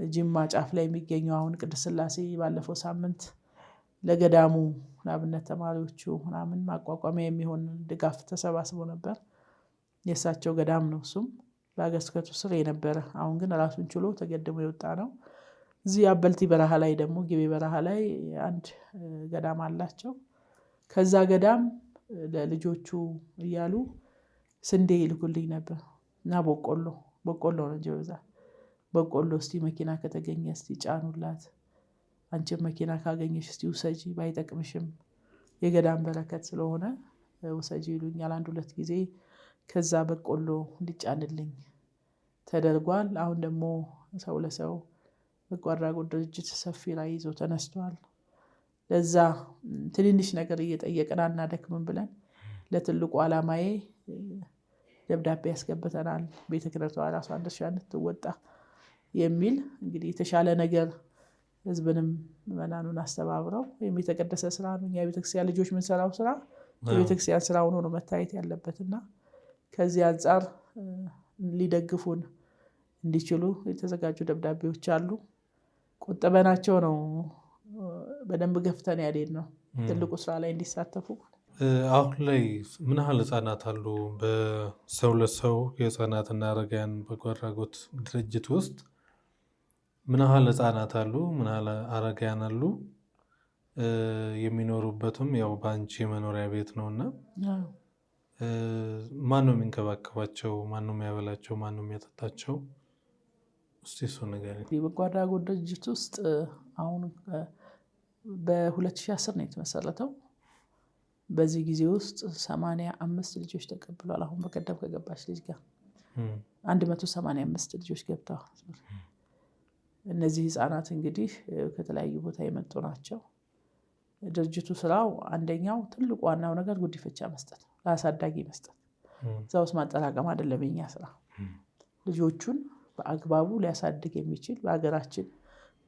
ጅማ ጫፍ ላይ የሚገኘው አሁን ቅድስት ሥላሴ ባለፈው ሳምንት ለገዳሙ ለአብነት ተማሪዎቹ ምናምን ማቋቋሚያ የሚሆን ድጋፍ ተሰባስቦ ነበር። የእሳቸው ገዳም ነው። እሱም በሀገረ ስብከቱ ስር የነበረ አሁን ግን ራሱን ችሎ ተገድሞ የወጣ ነው። እዚህ አበልቲ በረሃ ላይ ደግሞ ግቤ በረሃ ላይ አንድ ገዳም አላቸው። ከዛ ገዳም ለልጆቹ እያሉ ስንዴ ይልኩልኝ ነበር እና በቆሎ ነው እንጂ በዛ በቆሎ እስቲ መኪና ከተገኘ እስቲ ጫኑላት፣ አንቺም መኪና ካገኘሽ እስቲ ውሰጂ፣ ባይጠቅምሽም የገዳም በረከት ስለሆነ ውሰጂ ይሉኛል። 1-2 ጊዜ ከዛ በቆሎ እንዲጫንልኝ ተደርጓል። አሁን ደግሞ ሰው ለሰው በጎ አድራጎት ድርጅት ሰፊ ራዕይ ይዞ ተነስቷል። ለዛ ትንንሽ ነገር እየጠየቅን አናደክምም ብለን ለትልቁ ዓላማዬ ደብዳቤ ያስገብተናል። ቤተ ክህነቷ ራሷን ድርሻ እንድትወጣ የሚል እንግዲህ የተሻለ ነገር ህዝብንም ምዕመናኑን አስተባብረው ወይም የተቀደሰ ስራ ነው። እኛ የቤተክርስቲያን ልጆች የምንሰራው ስራ የቤተክርስቲያን ስራ ሆኖ ነው መታየት ያለበትና ከዚህ አንጻር ሊደግፉን እንዲችሉ የተዘጋጁ ደብዳቤዎች አሉ። ቆጥበናቸው ነው በደንብ ገፍተን ያልሄድ ነው ትልቁ ስራ ላይ እንዲሳተፉ። አሁን ላይ ምን ያህል ህጻናት አሉ? በሰው ለሰው የህጻናትና አረጋውያን በጎ አድራጎት ድርጅት ውስጥ ምን ያህል ህጻናት አሉ? ምን ያህል አረጋውያን አሉ? የሚኖሩበትም ያው በአንቺ መኖሪያ ቤት ነውና ማን ነው የሚንከባከባቸው? ማን ነው የሚያበላቸው? ማን ነው የሚያጠጣቸው? እስቲ እሱ ነገር በጎ አድራጎት ድርጅት ውስጥ አሁን በ2010 ነው የተመሰረተው። በዚህ ጊዜ ውስጥ 85 ልጆች ተቀብሏል። አሁን በቀደም ከገባች ልጅ ጋር 185 ልጆች ገብተዋል። እነዚህ ህፃናት እንግዲህ ከተለያዩ ቦታ የመጡ ናቸው። ድርጅቱ ስራው አንደኛው ትልቁ ዋናው ነገር ጉዲፈቻ መስጠት፣ ለአሳዳጊ መስጠት። እዛ ውስጥ ማጠራቀም አይደለም የኛ ስራ። ልጆቹን በአግባቡ ሊያሳድግ የሚችል በሀገራችን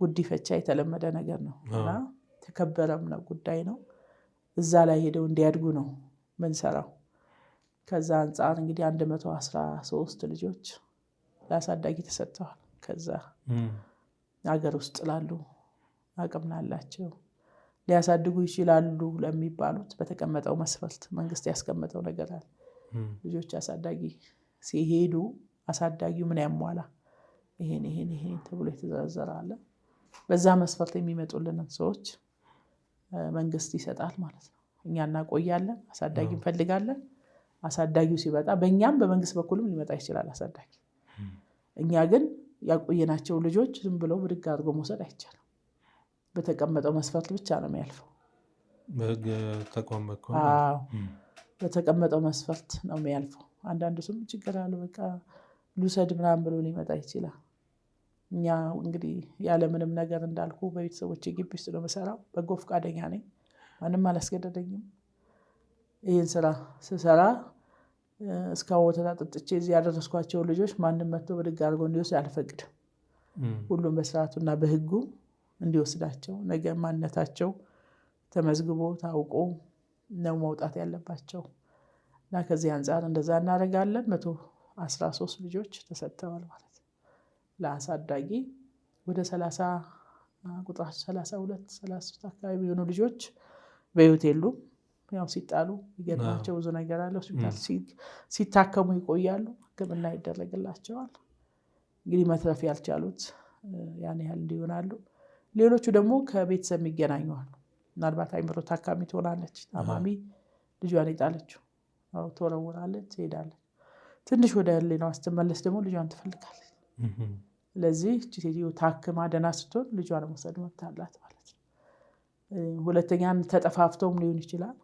ጉዲፈቻ የተለመደ ነገር ነው እና ተከበረም ነው ጉዳይ ነው። እዛ ላይ ሄደው እንዲያድጉ ነው ምንሰራው። ከዛ አንጻር እንግዲህ 113 ልጆች ለአሳዳጊ ተሰጥተዋል። ከዛ ሀገር ውስጥ ላሉ አቅም ላላቸው ሊያሳድጉ ይችላሉ ለሚባሉት በተቀመጠው መስፈርት መንግስት ያስቀመጠው ነገር አለ። ልጆች አሳዳጊ ሲሄዱ አሳዳጊው ምን ያሟላ ይሄን ተብሎ የተዘረዘረ አለ። በዛ መስፈርት የሚመጡልን ሰዎች መንግስት ይሰጣል ማለት ነው። እኛ እናቆያለን፣ አሳዳጊ እንፈልጋለን። አሳዳጊው ሲመጣ በእኛም በመንግስት በኩልም ሊመጣ ይችላል አሳዳጊ። እኛ ግን ያቆየናቸው ልጆች ዝም ብለው ብድግ አድርጎ መውሰድ አይቻልም። በተቀመጠው መስፈርት ብቻ ነው የሚያልፈው። በህግ ተቋም በኩል በተቀመጠው መስፈርት ነው የሚያልፈው። አንዳንዱ ስም ችግር አለ በቃ ልውሰድ ምናምን ብሎ ሊመጣ ይችላል። እኛ እንግዲህ ያለምንም ነገር እንዳልኩ በቤተሰቦቼ ግቢ ውስጥ ነው የምሰራው። በጎ ፈቃደኛ ነኝ። ማንም አላስገደደኝም። ይህን ስራ ስሰራ እስካሁን ወተት አጠጥቼ እዚህ ያደረስኳቸው ልጆች ማንም መጥቶ ብድግ አድርጎ እንዲወስድ አልፈቅድም። ሁሉም በስርዓቱና በህጉ እንዲወስዳቸው ነገ ማንነታቸው ተመዝግቦ ታውቆ ነው መውጣት ያለባቸው እና ከዚህ አንጻር እንደዛ እናደርጋለን። 113 ልጆች ተሰጥተዋል ማለት ነው ለአሳዳጊ። ወደ 30 ቁጥራቸው 32 33 አካባቢ የሆኑ ልጆች በህይወት የሉም። ያው ሲጣሉ ይገጥማቸው ብዙ ነገር አለ። ሆስፒታል ሲታከሙ ይቆያሉ፣ ሕክምና ይደረግላቸዋል። እንግዲህ መትረፍ ያልቻሉት ያን ያህል እንዲሆናሉ። ሌሎቹ ደግሞ ከቤተሰብ የሚገናኙ አሉ። ምናልባት አይምሮ ታካሚ ትሆናለች፣ ታማሚ ልጇን የጣለችው ትወረውራለች፣ ትሄዳለች። ትንሽ ወደ ህሊናዋ ስትመለስ ደግሞ ልጇን ትፈልጋለች። ስለዚህ ሴትዮ ታክማ ደህና ስትሆን ልጇን መውሰድ መብት አላት ማለት ነው። ሁለተኛ ተጠፋፍተውም ሊሆን ይችላል።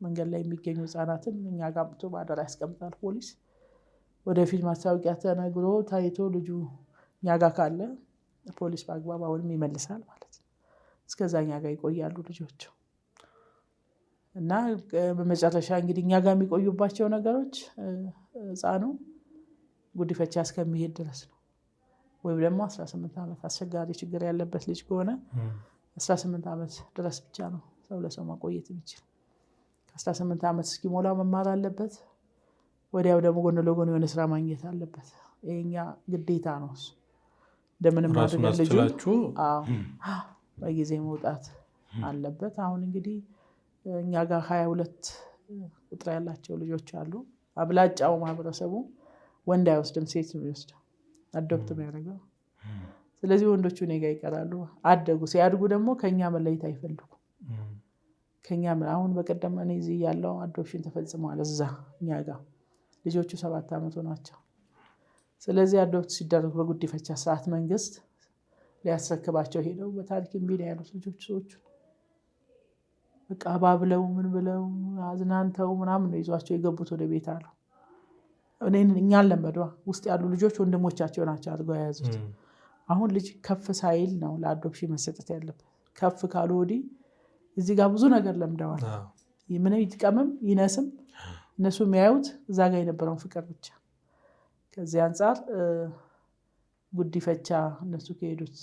መንገድ ላይ የሚገኙ ህፃናትን እኛ ጋር መጥቶ ባደራ ያስቀምጣል ፖሊስ። ወደፊት ማስታወቂያ ተነግሮ ታይቶ ልጁ እኛ ጋር ካለ ፖሊስ በአግባብ አሁንም ይመልሳል ማለት ነው። እስከዛ እኛ ጋር ይቆያሉ ልጆቹ እና በመጨረሻ እንግዲህ እኛ ጋር የሚቆዩባቸው ነገሮች ህፃኑ ጉዲፈቻ እስከሚሄድ ድረስ ነው። ወይም ደግሞ 18 ዓመት አስቸጋሪ ችግር ያለበት ልጅ ከሆነ 18 ዓመት ድረስ ብቻ ነው ሰው ለሰው ማቆየት የሚችል። ከ18 ዓመት እስኪሞላ መማር አለበት። ወዲያው ደግሞ ጎን ለጎን የሆነ ስራ ማግኘት አለበት። ይሄኛ ግዴታ ነው። እሱ እንደምንም አድርገን ልጁ በጊዜ መውጣት አለበት። አሁን እንግዲህ እኛ ጋር 22 ቁጥር ያላቸው ልጆች አሉ። አብላጫው ማህበረሰቡ ወንድ አይወስድም፣ ሴት ነው የሚወስደው፣ አዶፕት የሚያደርገው። ስለዚህ ወንዶቹ እኔ ጋር ይቀራሉ። አደጉ። ሲያድጉ ደግሞ ከኛ መለየት አይፈልጉም። ከኛ አሁን በቀደም እኔ እዚህ ያለው አዶፕሽን ተፈጽሟል እዛ እኛ ጋር ልጆቹ 7 ዓመት ሆናቸው። ስለዚህ አዶፕት ሲደረጉ በጉዲፈቻ ሰዓት መንግስት ሊያስረክባቸው ሄደው በታሪክ እምቢ ያሉት ልጆች ሰዎቹ በቃ ባብለው ምን ብለው አዝናንተው ምናምን ነው ይዟቸው የገቡት ወደ ቤት አሉ። እኛን ለመዷ ውስጥ ያሉ ልጆች ወንድሞቻቸው ናቸው አድርገው የያዙት። አሁን ልጅ ከፍ ሳይል ነው ለአዶፕሽን መሰጠት ያለበት። ከፍ ካሉ ወዲህ እዚህ ጋር ብዙ ነገር ለምደዋል። ምንም ይጥቀምም ይነስም እነሱ የሚያዩት እዛ ጋር የነበረውን ፍቅር ብቻ። ከዚህ አንጻር ጉዲፈቻ እነሱ ከሄዱት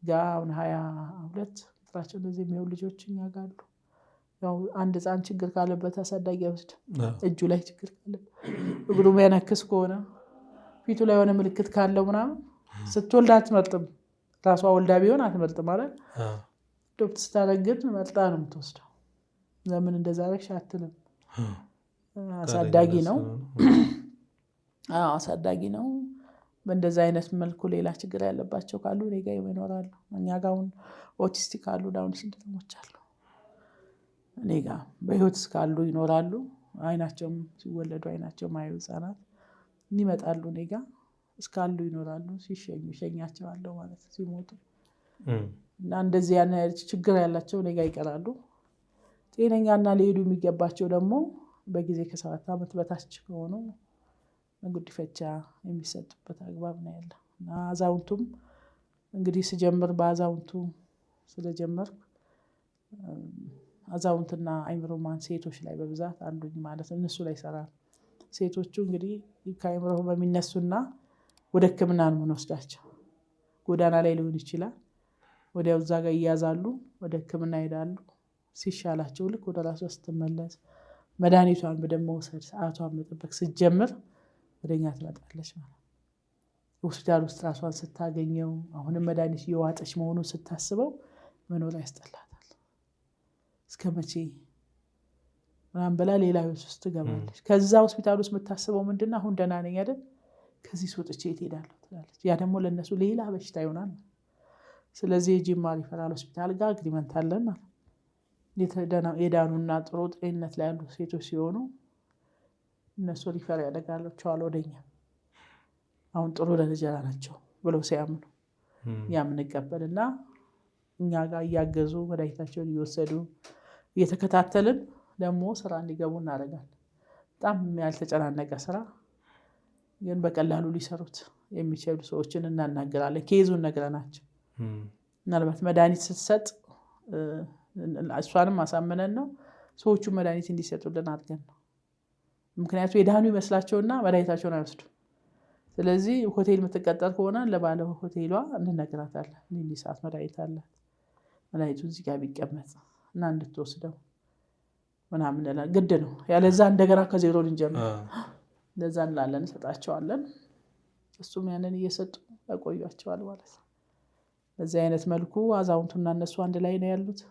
ጋር አሁን 22 ቁጥራቸው እንደዚህ የሚሆኑ ልጆች እኛ ጋር አሉ። ያው አንድ ህፃን ችግር ካለበት አሳዳጊ አይወስድም። እጁ ላይ ችግር ካለበት፣ እግሩ የሚያነክስ ከሆነ፣ ፊቱ ላይ የሆነ ምልክት ካለው ምናምን ስትወልድ አትመርጥም። ራሷ ወልዳ ቢሆን አትመርጥም ማለት ዶክተር ስታረግድ መርጣ ነው የምትወስደው። ለምን እንደዛ አደረግሽ አትልም። አሳዳጊ ነው አሳዳጊ ነው። በእንደዛ አይነት መልኩ ሌላ ችግር ያለባቸው ካሉ እኔ ጋ ይኖራሉ። እኛ ጋ አሁን ኦቲስቲክ አሉ፣ ዳውን ሲንድሮሞች አሉ እኔ ጋ በህይወት እስካሉ ይኖራሉ። አይናቸውም ሲወለዱ አይናቸው ማዩ ህጻናት ይመጣሉ እኔ ጋ እስካሉ ይኖራሉ። ሲሸኙ ሸኛቸዋለሁ ማለት ሲሞቱ እና እንደዚህ ያን ችግር ያላቸው እኔ ጋ ይቀራሉ። ጤነኛና ሊሄዱ የሚገባቸው ደግሞ በጊዜ ከ7 ዓመት በታች ከሆኑ ጉዲፈቻ የሚሰጡበት አግባብ ነው ያለው። እና አዛውንቱም እንግዲህ ስጀምር በአዛውንቱ ስለጀመርኩ አዛውንትና አይምሮ ማን ሴቶች ላይ በብዛት አሉኝ ማለት እነሱ ላይ ይሰራል። ሴቶቹ እንግዲህ ከአይምሮ በሚነሱና ወደ ህክምና ነው የምንወስዳቸው። ጎዳና ላይ ሊሆን ይችላል፣ ወዲያው እዛ ጋር ይያዛሉ፣ ወደ ህክምና ይሄዳሉ። ሲሻላቸው ልክ ወደ ራሷ ስትመለስ መድኃኒቷን በደንብ መውሰድ ሰዓቷን መጠበቅ ስትጀምር ወደኛ ትመጣለች ማለት። ሆስፒታል ውስጥ ራሷን ስታገኘው አሁንም መድኃኒት እየዋጠች መሆኑን ስታስበው መኖር ያስጠላታል። እስከ መቼ ምናምን ብላ ሌላ ህይወት ውስጥ ትገባለች። ከዛ ሆስፒታል ውስጥ የምታስበው ምንድነው? አሁን ደህና ነኝ አይደል፣ ከዚህ ወጥቼ የት እሄዳለሁ ትላለች። ያ ደግሞ ለእነሱ ሌላ በሽታ ይሆናል። ስለዚህ የጂማ ሪፈራል ሆስፒታል ጋር አግሪመንት አለን ማለት የዳኑና ጥሩ ጤንነት ላይ ያሉ ሴቶች ሲሆኑ እነሱ ሪፈር ያደርጋቸዋል ወደኛ። አሁን ጥሩ ደረጃ ናቸው ብለው ሲያምኑ ያምንቀበልና እኛ ጋር እያገዙ መድኃኒታቸውን እየወሰዱ እየተከታተልን ደግሞ ስራ እንዲገቡ እናደርጋለን። በጣም ያልተጨናነቀ ስራ ግን በቀላሉ ሊሰሩት የሚችሉ ሰዎችን እናናገራለን። ኬዙን ነግረናቸው ምናልባት መድኃኒት ስትሰጥ እሷንም ማሳመነን ነው፣ ሰዎቹ መድኃኒት እንዲሰጡልን አድርገን ነው። ምክንያቱም የዳኑ ይመስላቸውና መድኃኒታቸውን አይወስዱ። ስለዚህ ሆቴል የምትቀጠር ከሆነ ለባለ ሆቴሏ እንነግራታለን። እንዲህ ሰዓት መድኃኒት አላት፣ መድኃኒቱ እዚህ ጋር ቢቀመጥ እና እንድትወስደው ምናምን ግድ ነው። ያለዛ እንደገና ከዜሮ ልንጀምር እንደዛ እንላለን፣ እንሰጣቸዋለን። እሱም ያንን እየሰጡ ያቆያቸዋል ማለት ነው። በዚህ አይነት መልኩ አዛውንቱና እነሱ አንድ ላይ ነው ያሉት።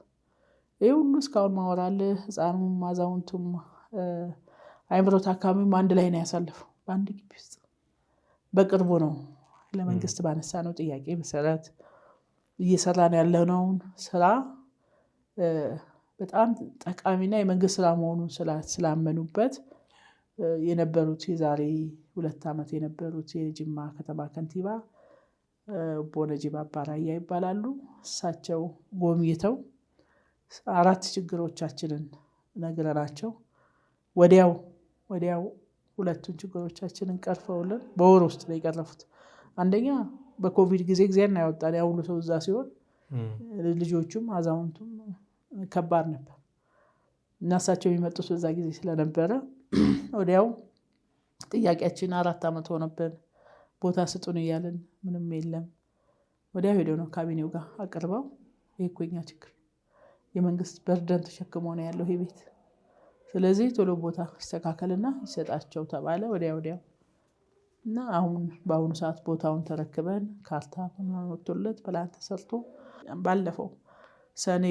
ይህ ሁሉ እስካሁን ማወራልህ ህፃኑም አዛውንቱም አይምሮ ታካሚውም አንድ ላይ ነው ያሳለፈው በአንድ ግቢ ውስጥ። በቅርቡ ነው ለመንግስት ባነሳ ነው ጥያቄ መሰረት እየሰራን ያለነውን ስራ በጣም ጠቃሚና የመንግስት ስራ መሆኑን ስላመኑበት የነበሩት የዛሬ 2 ዓመት የነበሩት የጅማ ከተማ ከንቲባ ቦነጂባ አባራያ ይባላሉ። እሳቸው ጎብኝተው 4 ችግሮቻችንን ነግረናቸው ወዲያው 2ቱን ችግሮቻችንን ቀርፈውልን በወር ውስጥ ነው የቀረፉት። አንደኛ በኮቪድ ጊዜ እግዚአብሔር ያወጣን ያው ሁሉ ሰው እዛ ሲሆን ልጆቹም አዛውንቱም ከባድ ነበር እና እሳቸው የሚመጡት በዛ ጊዜ ስለነበረ ወዲያው ጥያቄያችን 4 ዓመት ሆነብን፣ ቦታ ስጡን እያልን ምንም የለም። ወዲያው ሄደው ነው ካቢኔው ጋር አቅርበው ይሄ እኮ የኛ ችግር የመንግስት በርደን ተሸክሞ ነው ያለው ይሄ ቤት፣ ስለዚህ ቶሎ ቦታ ይስተካከልና ይሰጣቸው ተባለ። ወዲያው እና አሁን በአሁኑ ሰዓት ቦታውን ተረክበን ካርታ ወጥቶለት ፕላን ተሰርቶ ባለፈው ሰኔ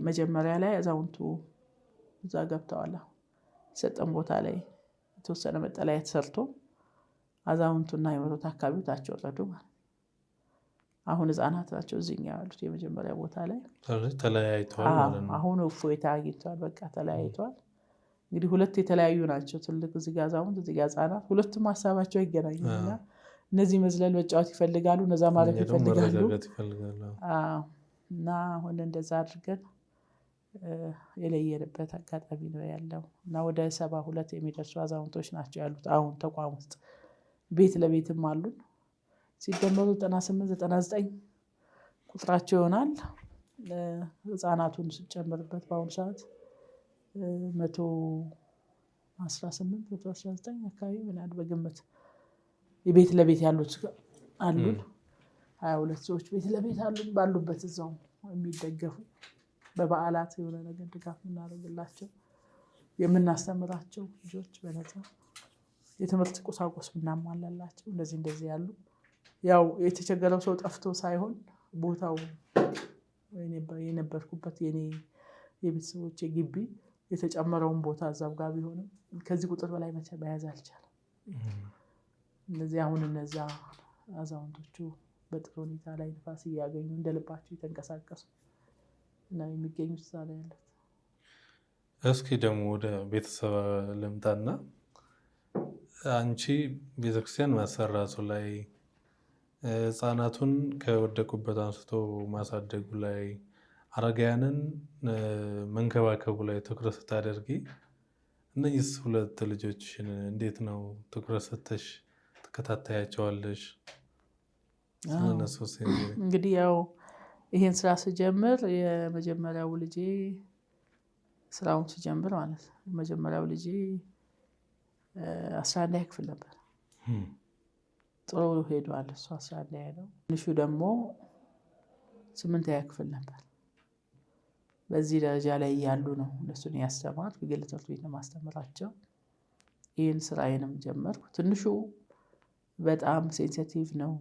መጀመሪያ ላይ አዛውንቱ እዛ ገብተዋል። ሰጠን ቦታ ላይ የተወሰነ መጠለያ ተሰርቶ አዛውንቱና የመሮት አካባቢው ታች ወረዱ ማለት። አሁን ህፃናት ናቸው እዚህኛ ያሉት የመጀመሪያ ቦታ ላይ ተለያይተዋል ማለት ነው። አሁን እፎይታ አግኝተዋል፣ በቃ ተለያይተዋል። እንግዲህ 2 የተለያዩ ናቸው፣ ትልቅ እዚህ ጋር አዛውንት እዚህ ጋር ህፃናት። ሁለቱም ሀሳባቸው አይገናኙምና እነዚህ መዝለል መጫወት ይፈልጋሉ፣ እነዛ ማረፍ ይፈልጋሉ። እና አሁን እንደዛ አድርገን የለየንበት አጋጣሚ ነው ያለው። እና ወደ 72 የሚደርሱ አዛውንቶች ናቸው ያሉት አሁን ተቋም ውስጥ። ቤት ለቤትም አሉን ሲደመሩ 98-99 ቁጥራቸው ይሆናል። ህፃናቱን ስጨምርበት በአሁኑ ሰዓት 118-119 አካባቢ ምናምን በግምት የቤት ለቤት ያሉት አሉን። 22 ሰዎች ቤት ለቤት አሉን ባሉበት እዛው የሚደገፉ በበዓላት የሆነ ነገር ድጋፍ የምናደርግላቸው የምናስተምራቸው ልጆች በነፃ የትምህርት ቁሳቁስ ምናሟላላቸው እንደዚህ ያሉ። ያው የተቸገረው ሰው ጠፍቶ ሳይሆን ቦታው የነበርኩበት የኔ የቤተሰቦቼ ግቢ የተጨመረውን ቦታ እዛው ጋር ቢሆንም ከዚህ ቁጥር በላይ መያዝ አልቻለም። እነዚህ አሁን እነዛ አዛውንቶቹ በጥሩ ሁኔታ ላይ ንፋስ እያገኙ እንደልባቸው የተንቀሳቀሱ እና የሚገኙት እዛ ላይ ያሉት። እስኪ ደግሞ ወደ ቤተሰብ ልምጣና አንቺ ቤተክርስቲያን ማሰራቱ ላይ ህፃናቱን ከወደቁበት አንስቶ ማሳደጉ ላይ አረጋውያንን መንከባከቡ ላይ ትኩረት ስታደርጊ እነዚህ ሁለት ልጆችን እንዴት ነው ትኩረት ሰተሽ ትከታተያቸዋለሽ? እንግዲህ ያው ይሄን ስራ ስጀምር የመጀመሪያው ልጄ ስራውን ስጀምር ማለት ነው የመጀመሪያው ልጄ 11ኛ ክፍል ነበር። ጥሩ ሄዷል። እሱ 11ኛ ነው። ትንሹ ደግሞ 8ኛ ክፍል ነበር። በዚህ ደረጃ ላይ ያሉ ነው እነሱን ያስተማርኩ። ግል ትምህርት ቤት ነው ማስተምራቸው። ይህን ስራዬንም ጀመርኩ። ትንሹ በጣም ሴንሲቲቭ ነው፣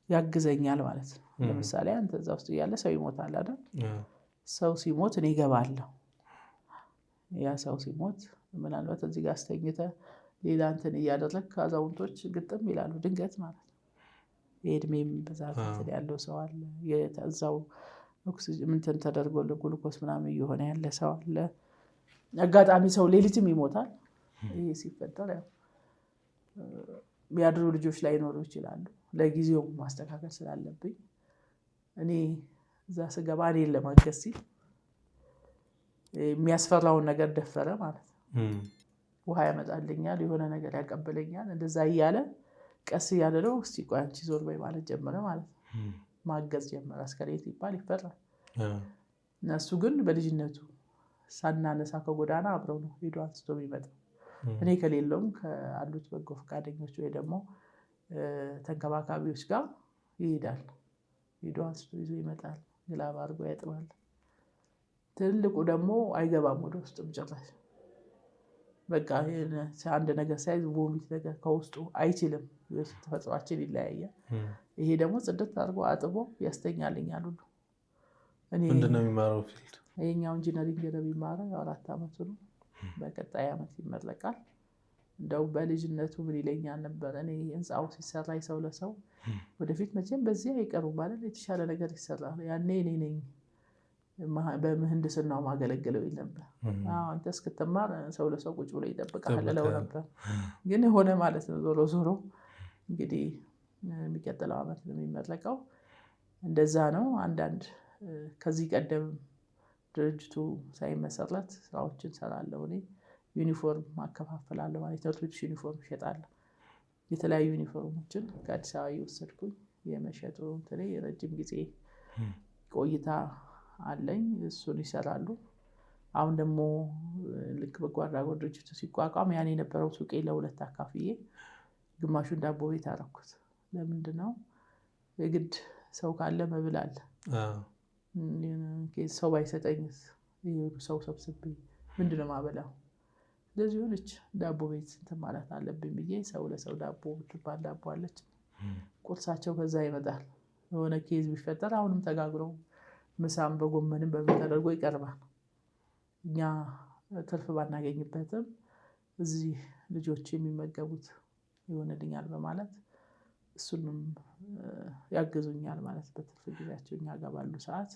ያግዘኛል ማለት ነው። ለምሳሌ አንተ እዛ ውስጥ እያለ ሰው ይሞታል አይደል? ሰው ሲሞት እኔ እገባለሁ። ያ ሰው ሲሞት ምናልባት እዚህ ጋር አስተኝተህ ሌላ እንትን እያደረግክ አዛውንቶች ግጥም ይላሉ ድንገት ማለት ነው። የእድሜም ብዛት እንትን ያለው ሰው አለ። እዛው እንትን ተደርጎ ግሉኮስ ምናምን እየሆነ ያለ ሰው አለ። አጋጣሚ ሰው ሌሊትም ይሞታል። ይሄ ሲፈጠር ያው የሚያድሩ ልጆች ላይኖሩ ይችላሉ። ለጊዜው ማስተካከል ስላለብኝ እኔ እዛ ስገባ እኔን ለማገዝ ሲል የሚያስፈራውን ነገር ደፈረ ማለት ነው። ውሃ ያመጣልኛል፣ የሆነ ነገር ያቀብለኛል። እንደዛ እያለ ቀስ እያለ ነው እስቲ ቆይ አንቺ ዞር በይ ማለት ጀመረ ማለት ነው። ማገዝ ጀመረ። አስከሬት ይባል ይፈራል። እነሱ ግን በልጅነቱ ሳናነሳ ከጎዳና አብረው ነው ሄዶ አንስቶ የሚመጣው። እኔ ከሌለውም ከአሉት በጎ ፈቃደኞች ወይ ደግሞ ተንከባካቢዎች ጋር ይሄዳል። ሄዶ አንስቶ ይዞ ይመጣል። ግላብ አድርጎ ያጥባል። ትልቁ ደግሞ አይገባም ወደ ውስጥም ጭራሽ። በቃ አንድ ነገር ሳይዝ ቮሚት ነገር ከውስጡ አይችልም። ተፈጥሯችን ይለያያል። ይሄ ደግሞ ጽድት አድርጎ አጥቦ ያስተኛልኛል ሁሉ። ምንድነው የሚማረው ፊልድ? ይሄኛው ኢንጂነሪንግ ነው የሚማረው። 4 ዓመቱ ነው። በቀጣይ ዓመት ይመረቃል። እንደው በልጅነቱ ምን ይለኛል ነበር፣ እኔ ህንፃው ሲሰራ ሰው ለሰው ወደፊት መቼም በዚህ አይቀሩም ማለት የተሻለ ነገር ይሰራል። ያኔ እኔ ነኝ በምህንድስናው ማገለግለው ይል ነበር። አንተ እስክትማር ሰው ለሰው ቁጭ ብሎ ይጠብቃል እለው ነበር። ግን ሆነ ማለት ነው። ዞሮ ዞሮ እንግዲህ የሚቀጥለው ዓመት ነው የሚመረቀው። እንደዛ ነው። አንዳንድ ከዚህ ቀደም ድርጅቱ ሳይመሰረት ስራዎችን ሰራለሁ። እኔ ዩኒፎርም አከፋፍላለሁ ማለት ትምህርት ቤቶች ዩኒፎርም ይሸጣለሁ። የተለያዩ ዩኒፎርሞችን ከአዲስ አበባ እየወሰድኩኝ የመሸጡ እንትን የረጅም ጊዜ ቆይታ አለኝ። እሱን ይሰራሉ። አሁን ደግሞ ልክ በጎ አድራጎት ድርጅቱ ሲቋቋም ያን የነበረው ሱቄ ለሁለት አካፍዬ ግማሹን ዳቦ ቤት አደረኩት። ለምንድን ነው የግድ ሰው ካለ መብል አለ። ሰው ባይሰጠኝስ ሰው ሰብስቤ ምንድን ነው ማበላው? እንደዚህ ሆነች ዳቦ ቤት እንትን ማለት አለብኝ ብዬ ሰው ለሰው ዳቦ ትባል ዳቦ አለች። ቁርሳቸው ከዛ ይመጣል። የሆነ ኬዝ ቢፈጠር አሁንም ተጋግሮ ምሳም በጎመንም በምን ተደርጎ ይቀርባል። እኛ ትርፍ ባናገኝበትም እዚህ ልጆች የሚመገቡት ይሆንልኛል በማለት እሱንም ያግዙኛል ማለት በትርፍ ጊዜያቸው እኛ ጋር ባሉ ሰዓት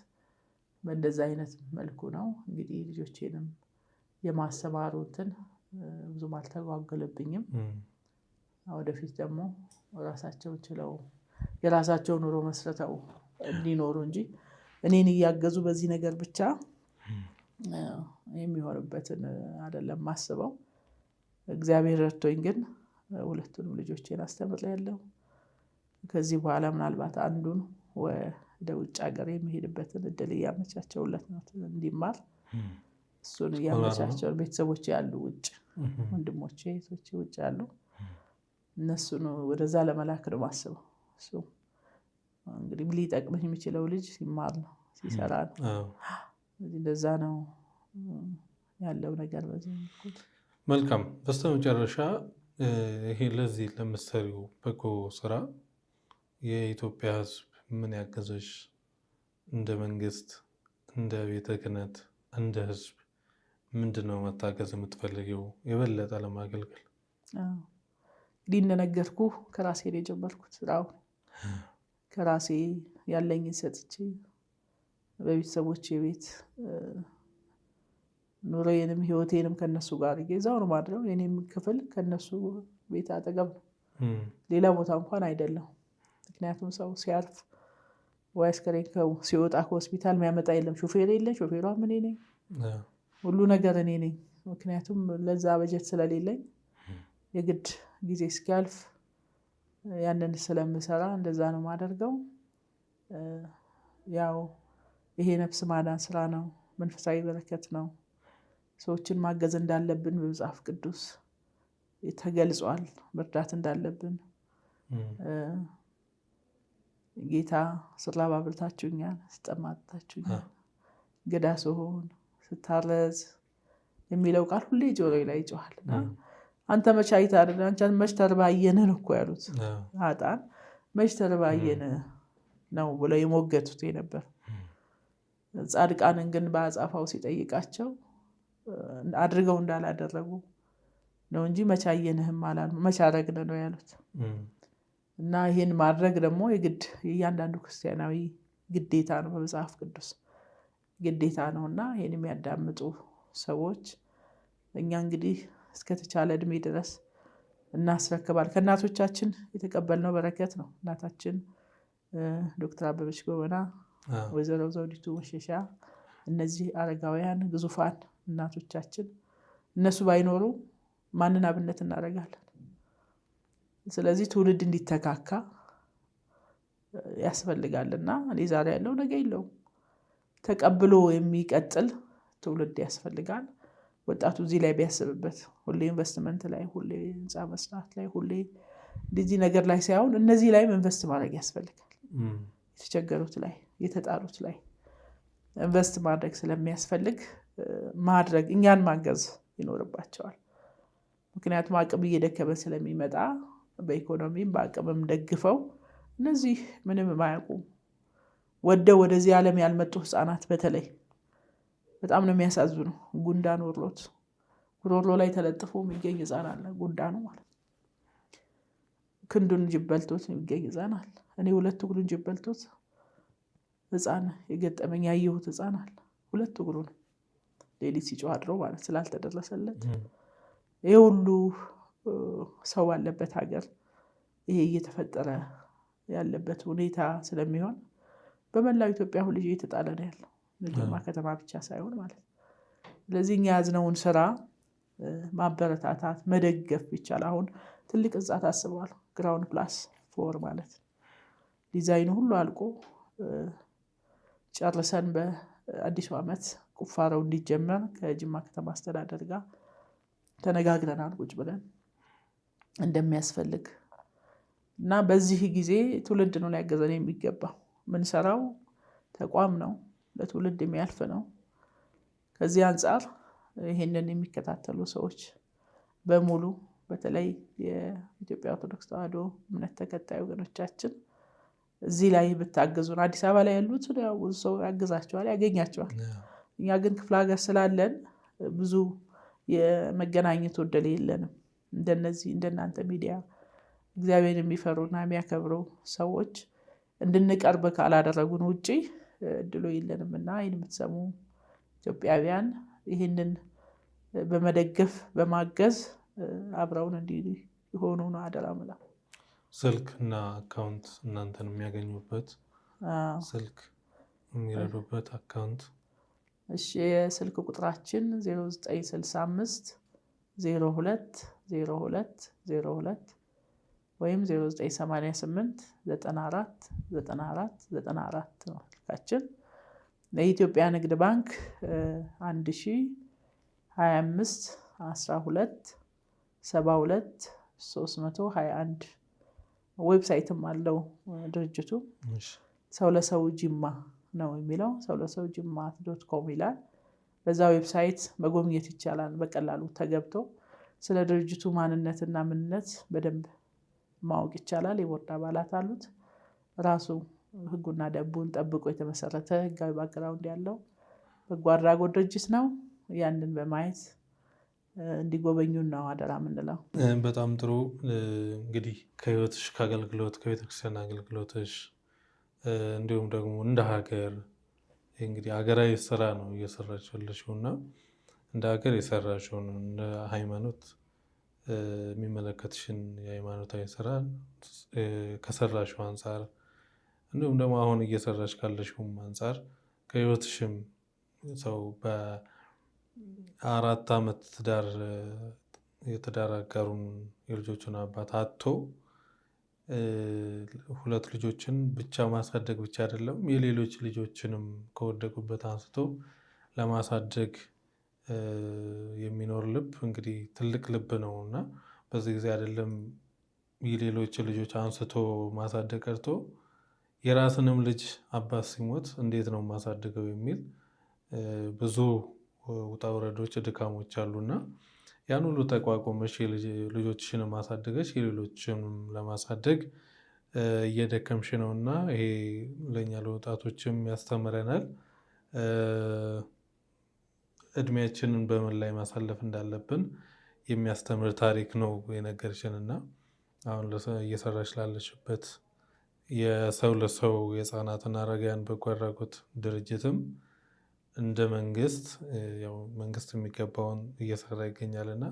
በእንደዛ አይነት መልኩ ነው እንግዲህ ልጆቼንም የማሰማሩትን ብዙም አልተጓገለብኝም። ወደፊት ደግሞ ራሳቸውን ችለው የራሳቸውን ኑሮ መስርተው እንዲኖሩ እንጂ እኔን እያገዙ በዚህ ነገር ብቻ የሚሆንበትን አይደለም ማስበው። እግዚአብሔር ረድቶኝ ግን ሁለቱንም ልጆቼን አስተምሬያለሁ። ከዚህ በኋላ ምናልባት አንዱን ወደ ውጭ ሀገር የሚሄድበትን እድል እያመቻቸውለት ነው እንዲማር። እሱን እያመቻቸው ቤተሰቦቼ ያሉ ውጭ ወንድሞቼ እህቶቼ ውጭ ያሉ እነሱን ወደዛ ለመላክ ነው ማስበው። እሱ እንግዲህ ሊጠቅምህ የሚችለው ልጅ ሲማር ነው ሲሰራ ነው። እንደዛ ነው ያለው ነገር በዚህ መልኩ። መልካም። በስተመጨረሻ ይሄ ለዚህ ለምትሰሪው በጎ ስራ የኢትዮጵያ ሕዝብ ምን ያገዘሽ? እንደ መንግስት፣ እንደ ቤተ ክህነት፣ እንደ ሕዝብ ምንድነው መታገዝ የምትፈልጊው የበለጠ ለማገልገል? እንግዲህ እንደነገርኩ ከራሴ ላይ ጀመርኩት ስራው ከራሴ ያለኝን ሰጥቼ በቤተሰቦቼ ቤት ኑሮዬንም ህይወቴንም ከነሱ ጋር እየዛው ነው ማድረው። የኔም ክፍል ከነሱ ቤት አጠገብ ነው፣ ሌላ ቦታ እንኳን አይደለም። ምክንያቱም ሰው ሲያርፍ ወይ አስከሬን ሲወጣ ከሆስፒታል የሚያመጣ የለም። ሾፌር የለ፣ ሾፌሯም እኔ ነኝ፣ ሁሉ ነገር እኔ ነኝ። ምክንያቱም ለዛ በጀት ስለሌለኝ የግድ ጊዜ እስኪያልፍ ያንን ስለምሰራ እንደዛ ነው ማደርገው። ያው ይሄ ነፍስ ማዳን ስራ ነው፣ መንፈሳዊ በረከት ነው። ሰዎችን ማገዝ እንዳለብን በመጽሐፍ ቅዱስ ተገልጿል። መርዳት እንዳለብን ጌታ ስራብ አብልታችሁኛል፣ ስጠማ አጥታችሁኛል፣ እንግዳ ስሆን ስታረዝ የሚለው ቃል ሁሌ ጆሮዬ ላይ ይጮሃል። አንተ መች አይተህ አይደል? አንተ መች ተርባየን ነው እኮ ያሉት ኃጥአን። መች ተርባየን ነው ብለው የሞገቱት ነበር። ጻድቃንን ግን በአጻፋው ሲጠይቃቸው አድርገው እንዳላደረጉ ነው እንጂ መች አየንህም አላሉ፣ መች አረግን ነው ያሉት። እና ይህን ማድረግ ደግሞ የግድ የእያንዳንዱ ክርስቲያናዊ ግዴታ ነው፣ በመጽሐፍ ቅዱስ ግዴታ ነው። እና ይህን የሚያዳምጡ ሰዎች እኛ እንግዲህ እስከተቻለ እድሜ ድረስ እናስረክባል። ከእናቶቻችን የተቀበልነው በረከት ነው። እናታችን ዶክተር አበበች ጎበና፣ ወይዘሮ ዘውዲቱ መሸሻ፣ እነዚህ አረጋውያን ግዙፋን እናቶቻችን፣ እነሱ ባይኖሩ ማንን አብነት እናደርጋለን? ስለዚህ ትውልድ እንዲተካካ ያስፈልጋልና እኔ ዛሬ ያለው ነገ የለውም፣ ተቀብሎ የሚቀጥል ትውልድ ያስፈልጋል። ወጣቱ እዚህ ላይ ቢያስብበት፣ ሁሌ ኢንቨስትመንት ላይ፣ ሁሌ ህንፃ መስራት ላይ፣ ሁሌ እንደዚህ ነገር ላይ ሳይሆን እነዚህ ላይ ኢንቨስት ማድረግ ያስፈልጋል። የተቸገሩት ላይ፣ የተጣሉት ላይ ኢንቨስት ማድረግ ስለሚያስፈልግ ማድረግ እኛን ማገዝ ይኖርባቸዋል። ምክንያቱም አቅም እየደከመ ስለሚመጣ በኢኮኖሚም በአቅምም ደግፈው እነዚህ ምንም የማያውቁ ወደው ወደዚህ ዓለም ያልመጡ ህፃናት በተለይ በጣም ነው የሚያሳዝኑ። ጉንዳን ወርሎት ጉሮሮ ላይ ተለጥፎ የሚገኝ ህፃን አለ። ጉንዳኑ ማለት ክንዱን ጅብ በልቶት የሚገኝ ህፃን አለ። እኔ ሁለት እግሩን ጅብ በልቶት ህፃን የገጠመኝ ያየሁት ህፃን አለ። ሁለት እግሩን ሌሊት ሲጮህ አድሮ ማለት ስላልተደረሰለት። ይሄ ሁሉ ሰው ባለበት ሀገር ይሄ እየተፈጠረ ያለበት ሁኔታ ስለሚሆን በመላው ኢትዮጵያ ሁሉ እየተጣለ ነው ያለው፣ ንጅማ ከተማ ብቻ ሳይሆን ማለት። ስለዚህ እኛ ያዝነውን ስራ ማበረታታት መደገፍ ይቻላል። አሁን ትልቅ ህንፃ ታስበዋል፣ ግራውንድ ፕላስ 4 ማለት ዲዛይኑ ሁሉ አልቆ ጨርሰን በአዲሱ ዓመት ቁፋሮው እንዲጀመር ከጅማ ከተማ አስተዳደር ጋር ተነጋግረናል ቁጭ ብለን እንደሚያስፈልግ እና በዚህ ጊዜ ትውልድ ነው ሊያገዘን የሚገባው። ምንሰራው ተቋም ነው፣ ለትውልድ የሚያልፍ ነው። ከዚህ አንጻር ይሄንን የሚከታተሉ ሰዎች በሙሉ በተለይ የኢትዮጵያ ኦርቶዶክስ ተዋሕዶ እምነት ተከታይ ወገኖቻችን እዚህ ላይ ብታገዙን። አዲስ አበባ ላይ ያሉት ብዙ ሰው ያግዛቸዋል፣ ያገኛቸዋል። እኛ ግን ክፍለ ሀገር ስላለን ብዙ የመገናኘት ዕድል የለንም። እንደነዚህ እንደናንተ ሚዲያ እግዚአብሔር የሚፈሩና የሚያከብሩ ሰዎች እንድንቀርብ ካላደረጉን ውጪ እድሉ የለንም እና ይህን የምትሰሙ ኢትዮጵያውያን ይህንን በመደገፍ በማገዝ አብረውን እንዲሆኑ ነው አደራ የምለው። ስልክ እና አካውንት እናንተን የሚያገኙበት ስልክ የሚረዱበት አካውንት? እሺ፣ የስልክ ቁጥራችን 0965 02 02 02 ወይም 0988 94 94 94 ነው ስልካችን። የኢትዮጵያ ንግድ ባንክ 1025 12 72 321 ዌብሳይትም አለው ድርጅቱ። ሰው ለሰው ጅማ ነው የሚለው፣ ሰው ለሰው ጅማ.com ይላል። በዛ ዌብሳይት መጎብኘት ይቻላል። በቀላሉ ተገብቶ ስለ ድርጅቱ ማንነትና ምንነት በደንብ ማወቅ ይቻላል። የቦርድ አባላት አሉት። ራሱ ህጉና ደንቡን ጠብቆ የተመሰረተ ህጋዊ ባክግራውንድ ያለው በጎ አድራጎት ድርጅት ነው። ያንን በማየት እንዲጎበኙን ነው አደራ የምንለው። በጣም ጥሩ። እንግዲህ ከህይወትሽ ከአገልግሎት ከቤተክርስቲያን አገልግሎትሽ እንዲሁም ደግሞ እንደ ሀገር እንግዲህ ሀገራዊ ስራ ነው እየሰራች ያለሽው እና እንደ ሀገር የሰራሽውን እንደ ሃይማኖት የሚመለከትሽን የሃይማኖታዊ ስራ ከሰራሽው አንጻር እንዲሁም ደግሞ አሁን እየሰራሽ ካለሽውም አንጻር ከህይወትሽም ሰው በ4 ዓመት ትዳር የትዳር አጋሩን የልጆቹን አባት አጥቶ 2 ልጆችን ብቻ ማሳደግ ብቻ አይደለም የሌሎች ልጆችንም ከወደቁበት አንስቶ ለማሳደግ የሚኖር ልብ እንግዲህ ትልቅ ልብ ነው እና በዚህ ጊዜ አይደለም የሌሎች ልጆች አንስቶ ማሳደግ ቀርቶ የራስንም ልጅ አባት ሲሞት እንዴት ነው ማሳደገው የሚል ብዙ ውጣ ውረዶች ድካሞች አሉና ያን ሁሉ ተቋቁመሽ ልጆችሽን ማሳደገሽ የሌሎችንም ለማሳደግ እየደከምሽ ነውና ይሄ ለኛ ለወጣቶችም ያስተምረናል። እድሜያችንን በምን ላይ ማሳለፍ እንዳለብን የሚያስተምር ታሪክ ነው የነገርሽንና አሁን እየሰራሽ ላለሽበት የሰው ለሰው የህፃናትና አረጋውያን በጎ አድራጎት ድርጅትም እንደ መንግስት ያው መንግስት የሚገባውን እየሰራ ይገኛልና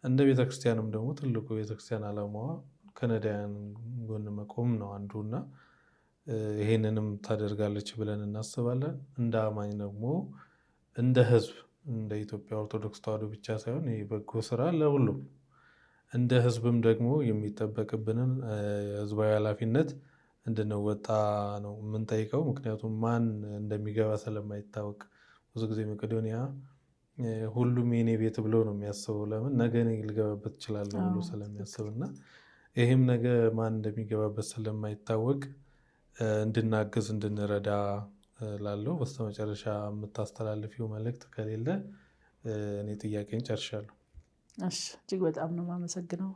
እንደ ቤተክርስቲያንም ደግሞ ትልቁ ቤተክርስቲያን ዓላማዋ ከነዳያን ጎን መቆም ነው አንዱና ይሄንንም ታደርጋለች ብለን እናስባለን። እንደ አማኝ ደግሞ እንደ ህዝብ እንደ ኢትዮጵያ ኦርቶዶክስ ተዋሕዶ ብቻ ሳይሆን ይህ በጎ ስራ ለሁሉም እንደ ህዝብም ደግሞ የሚጠበቅብንን ህዝባዊ ኃላፊነት እንድንወጣ ነው የምንጠይቀው። ምክንያቱም ማን እንደሚገባ ስለማይታወቅ ብዙ ጊዜ መቄዶንያ ሁሉም የኔ ቤት ብሎ ነው የሚያስበው። ለምን ነገ እኔ ልገባበት እችላለሁ ብሎ ስለሚያስብና ይህም ነገ ማን እንደሚገባበት ስለማይታወቅ እንድናግዝ እንድንረዳ ላለው በስተመጨረሻ የምታስተላልፊው መልእክት ከሌለ እኔ ጥያቄን ጨርሻለሁ። እሺ፣ እጅግ በጣም ነው የማመሰግነው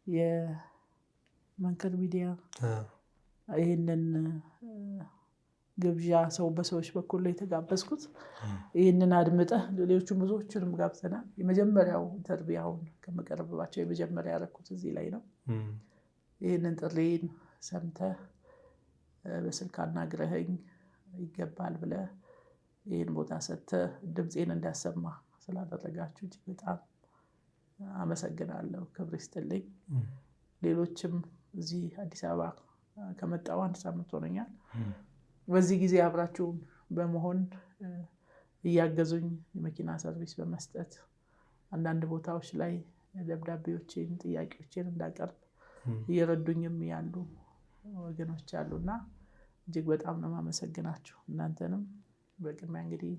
የመንክር ሚዲያ ይህንን ግብዣ ሰው በሰዎች በኩል ላይ የተጋበዝኩት ይህንን አድምጠህ ሌሎቹም ብዙዎቹንም ጋብዘናል። የመጀመሪያው ኢንተርቪውን ከመቀረብባቸው የመጀመሪያ ያደረኩት እዚህ ላይ ነው። ይህንን ጥሪን ሰምተህ በስልክ አናግረኸኝ ይገባል ብለህ ይህን ቦታ ሰጥተህ ድምፄን እንዳሰማ ስላደረጋችሁ እጅግ በጣም አመሰግናለሁ። ክብር ይስጥልኝ። ሌሎችም እዚህ አዲስ አበባ ከመጣሁ 1 ሳምንት ሆነኛል። በዚህ ጊዜ አብራችሁን በመሆን እያገዙኝ የመኪና ሰርቪስ በመስጠት አንዳንድ ቦታዎች ላይ ደብዳቤዎችን ጥያቄዎችን እንዳቀርብ እየረዱኝም ያሉ ወገኖች አሉና እጅግ በጣም ነው የማመሰግናችሁ። እናንተንም በቅድሚያ እንግዲህ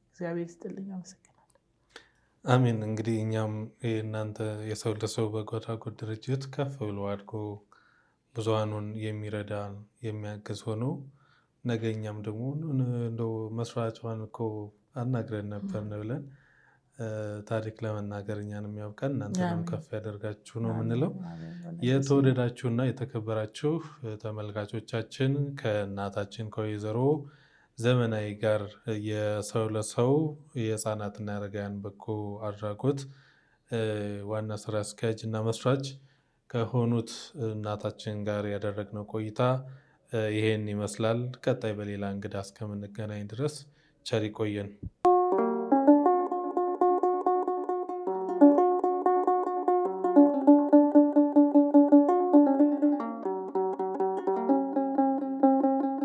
እግዚአብሔር ይስጥልኝ፣ አመሰግናለሁ። አሜን። እንግዲህ እኛም እናንተ የሰው ለሰው በጎ አድራጎት ድርጅት ከፍ ብሎ አድጎ ብዙሃኑን የሚረዳ የሚያግዝ ሆኖ ነገ እኛም ደግሞ እንደው መስራቿን እኮ አናግረን ነበር ብለን ታሪክ ለመናገር እኛን የሚያውቀን እናንተንም ከፍ ያደርጋችሁ ነው የምንለው። የተወደዳችሁና የተከበራችሁ ተመልካቾቻችን ከእናታችን ከወይዘሮ ዘመናዊ ጋር የሰው ለሰው የህፃናትና አረጋውያን በጎ አድራጎት ዋና ስራ አስኪያጅ እና መስራች ከሆኑት እናታችን ጋር ያደረግነው ቆይታ ይሄን ይመስላል። ቀጣይ በሌላ እንግዳ እስከምንገናኝ ድረስ ቸር ይቆየን።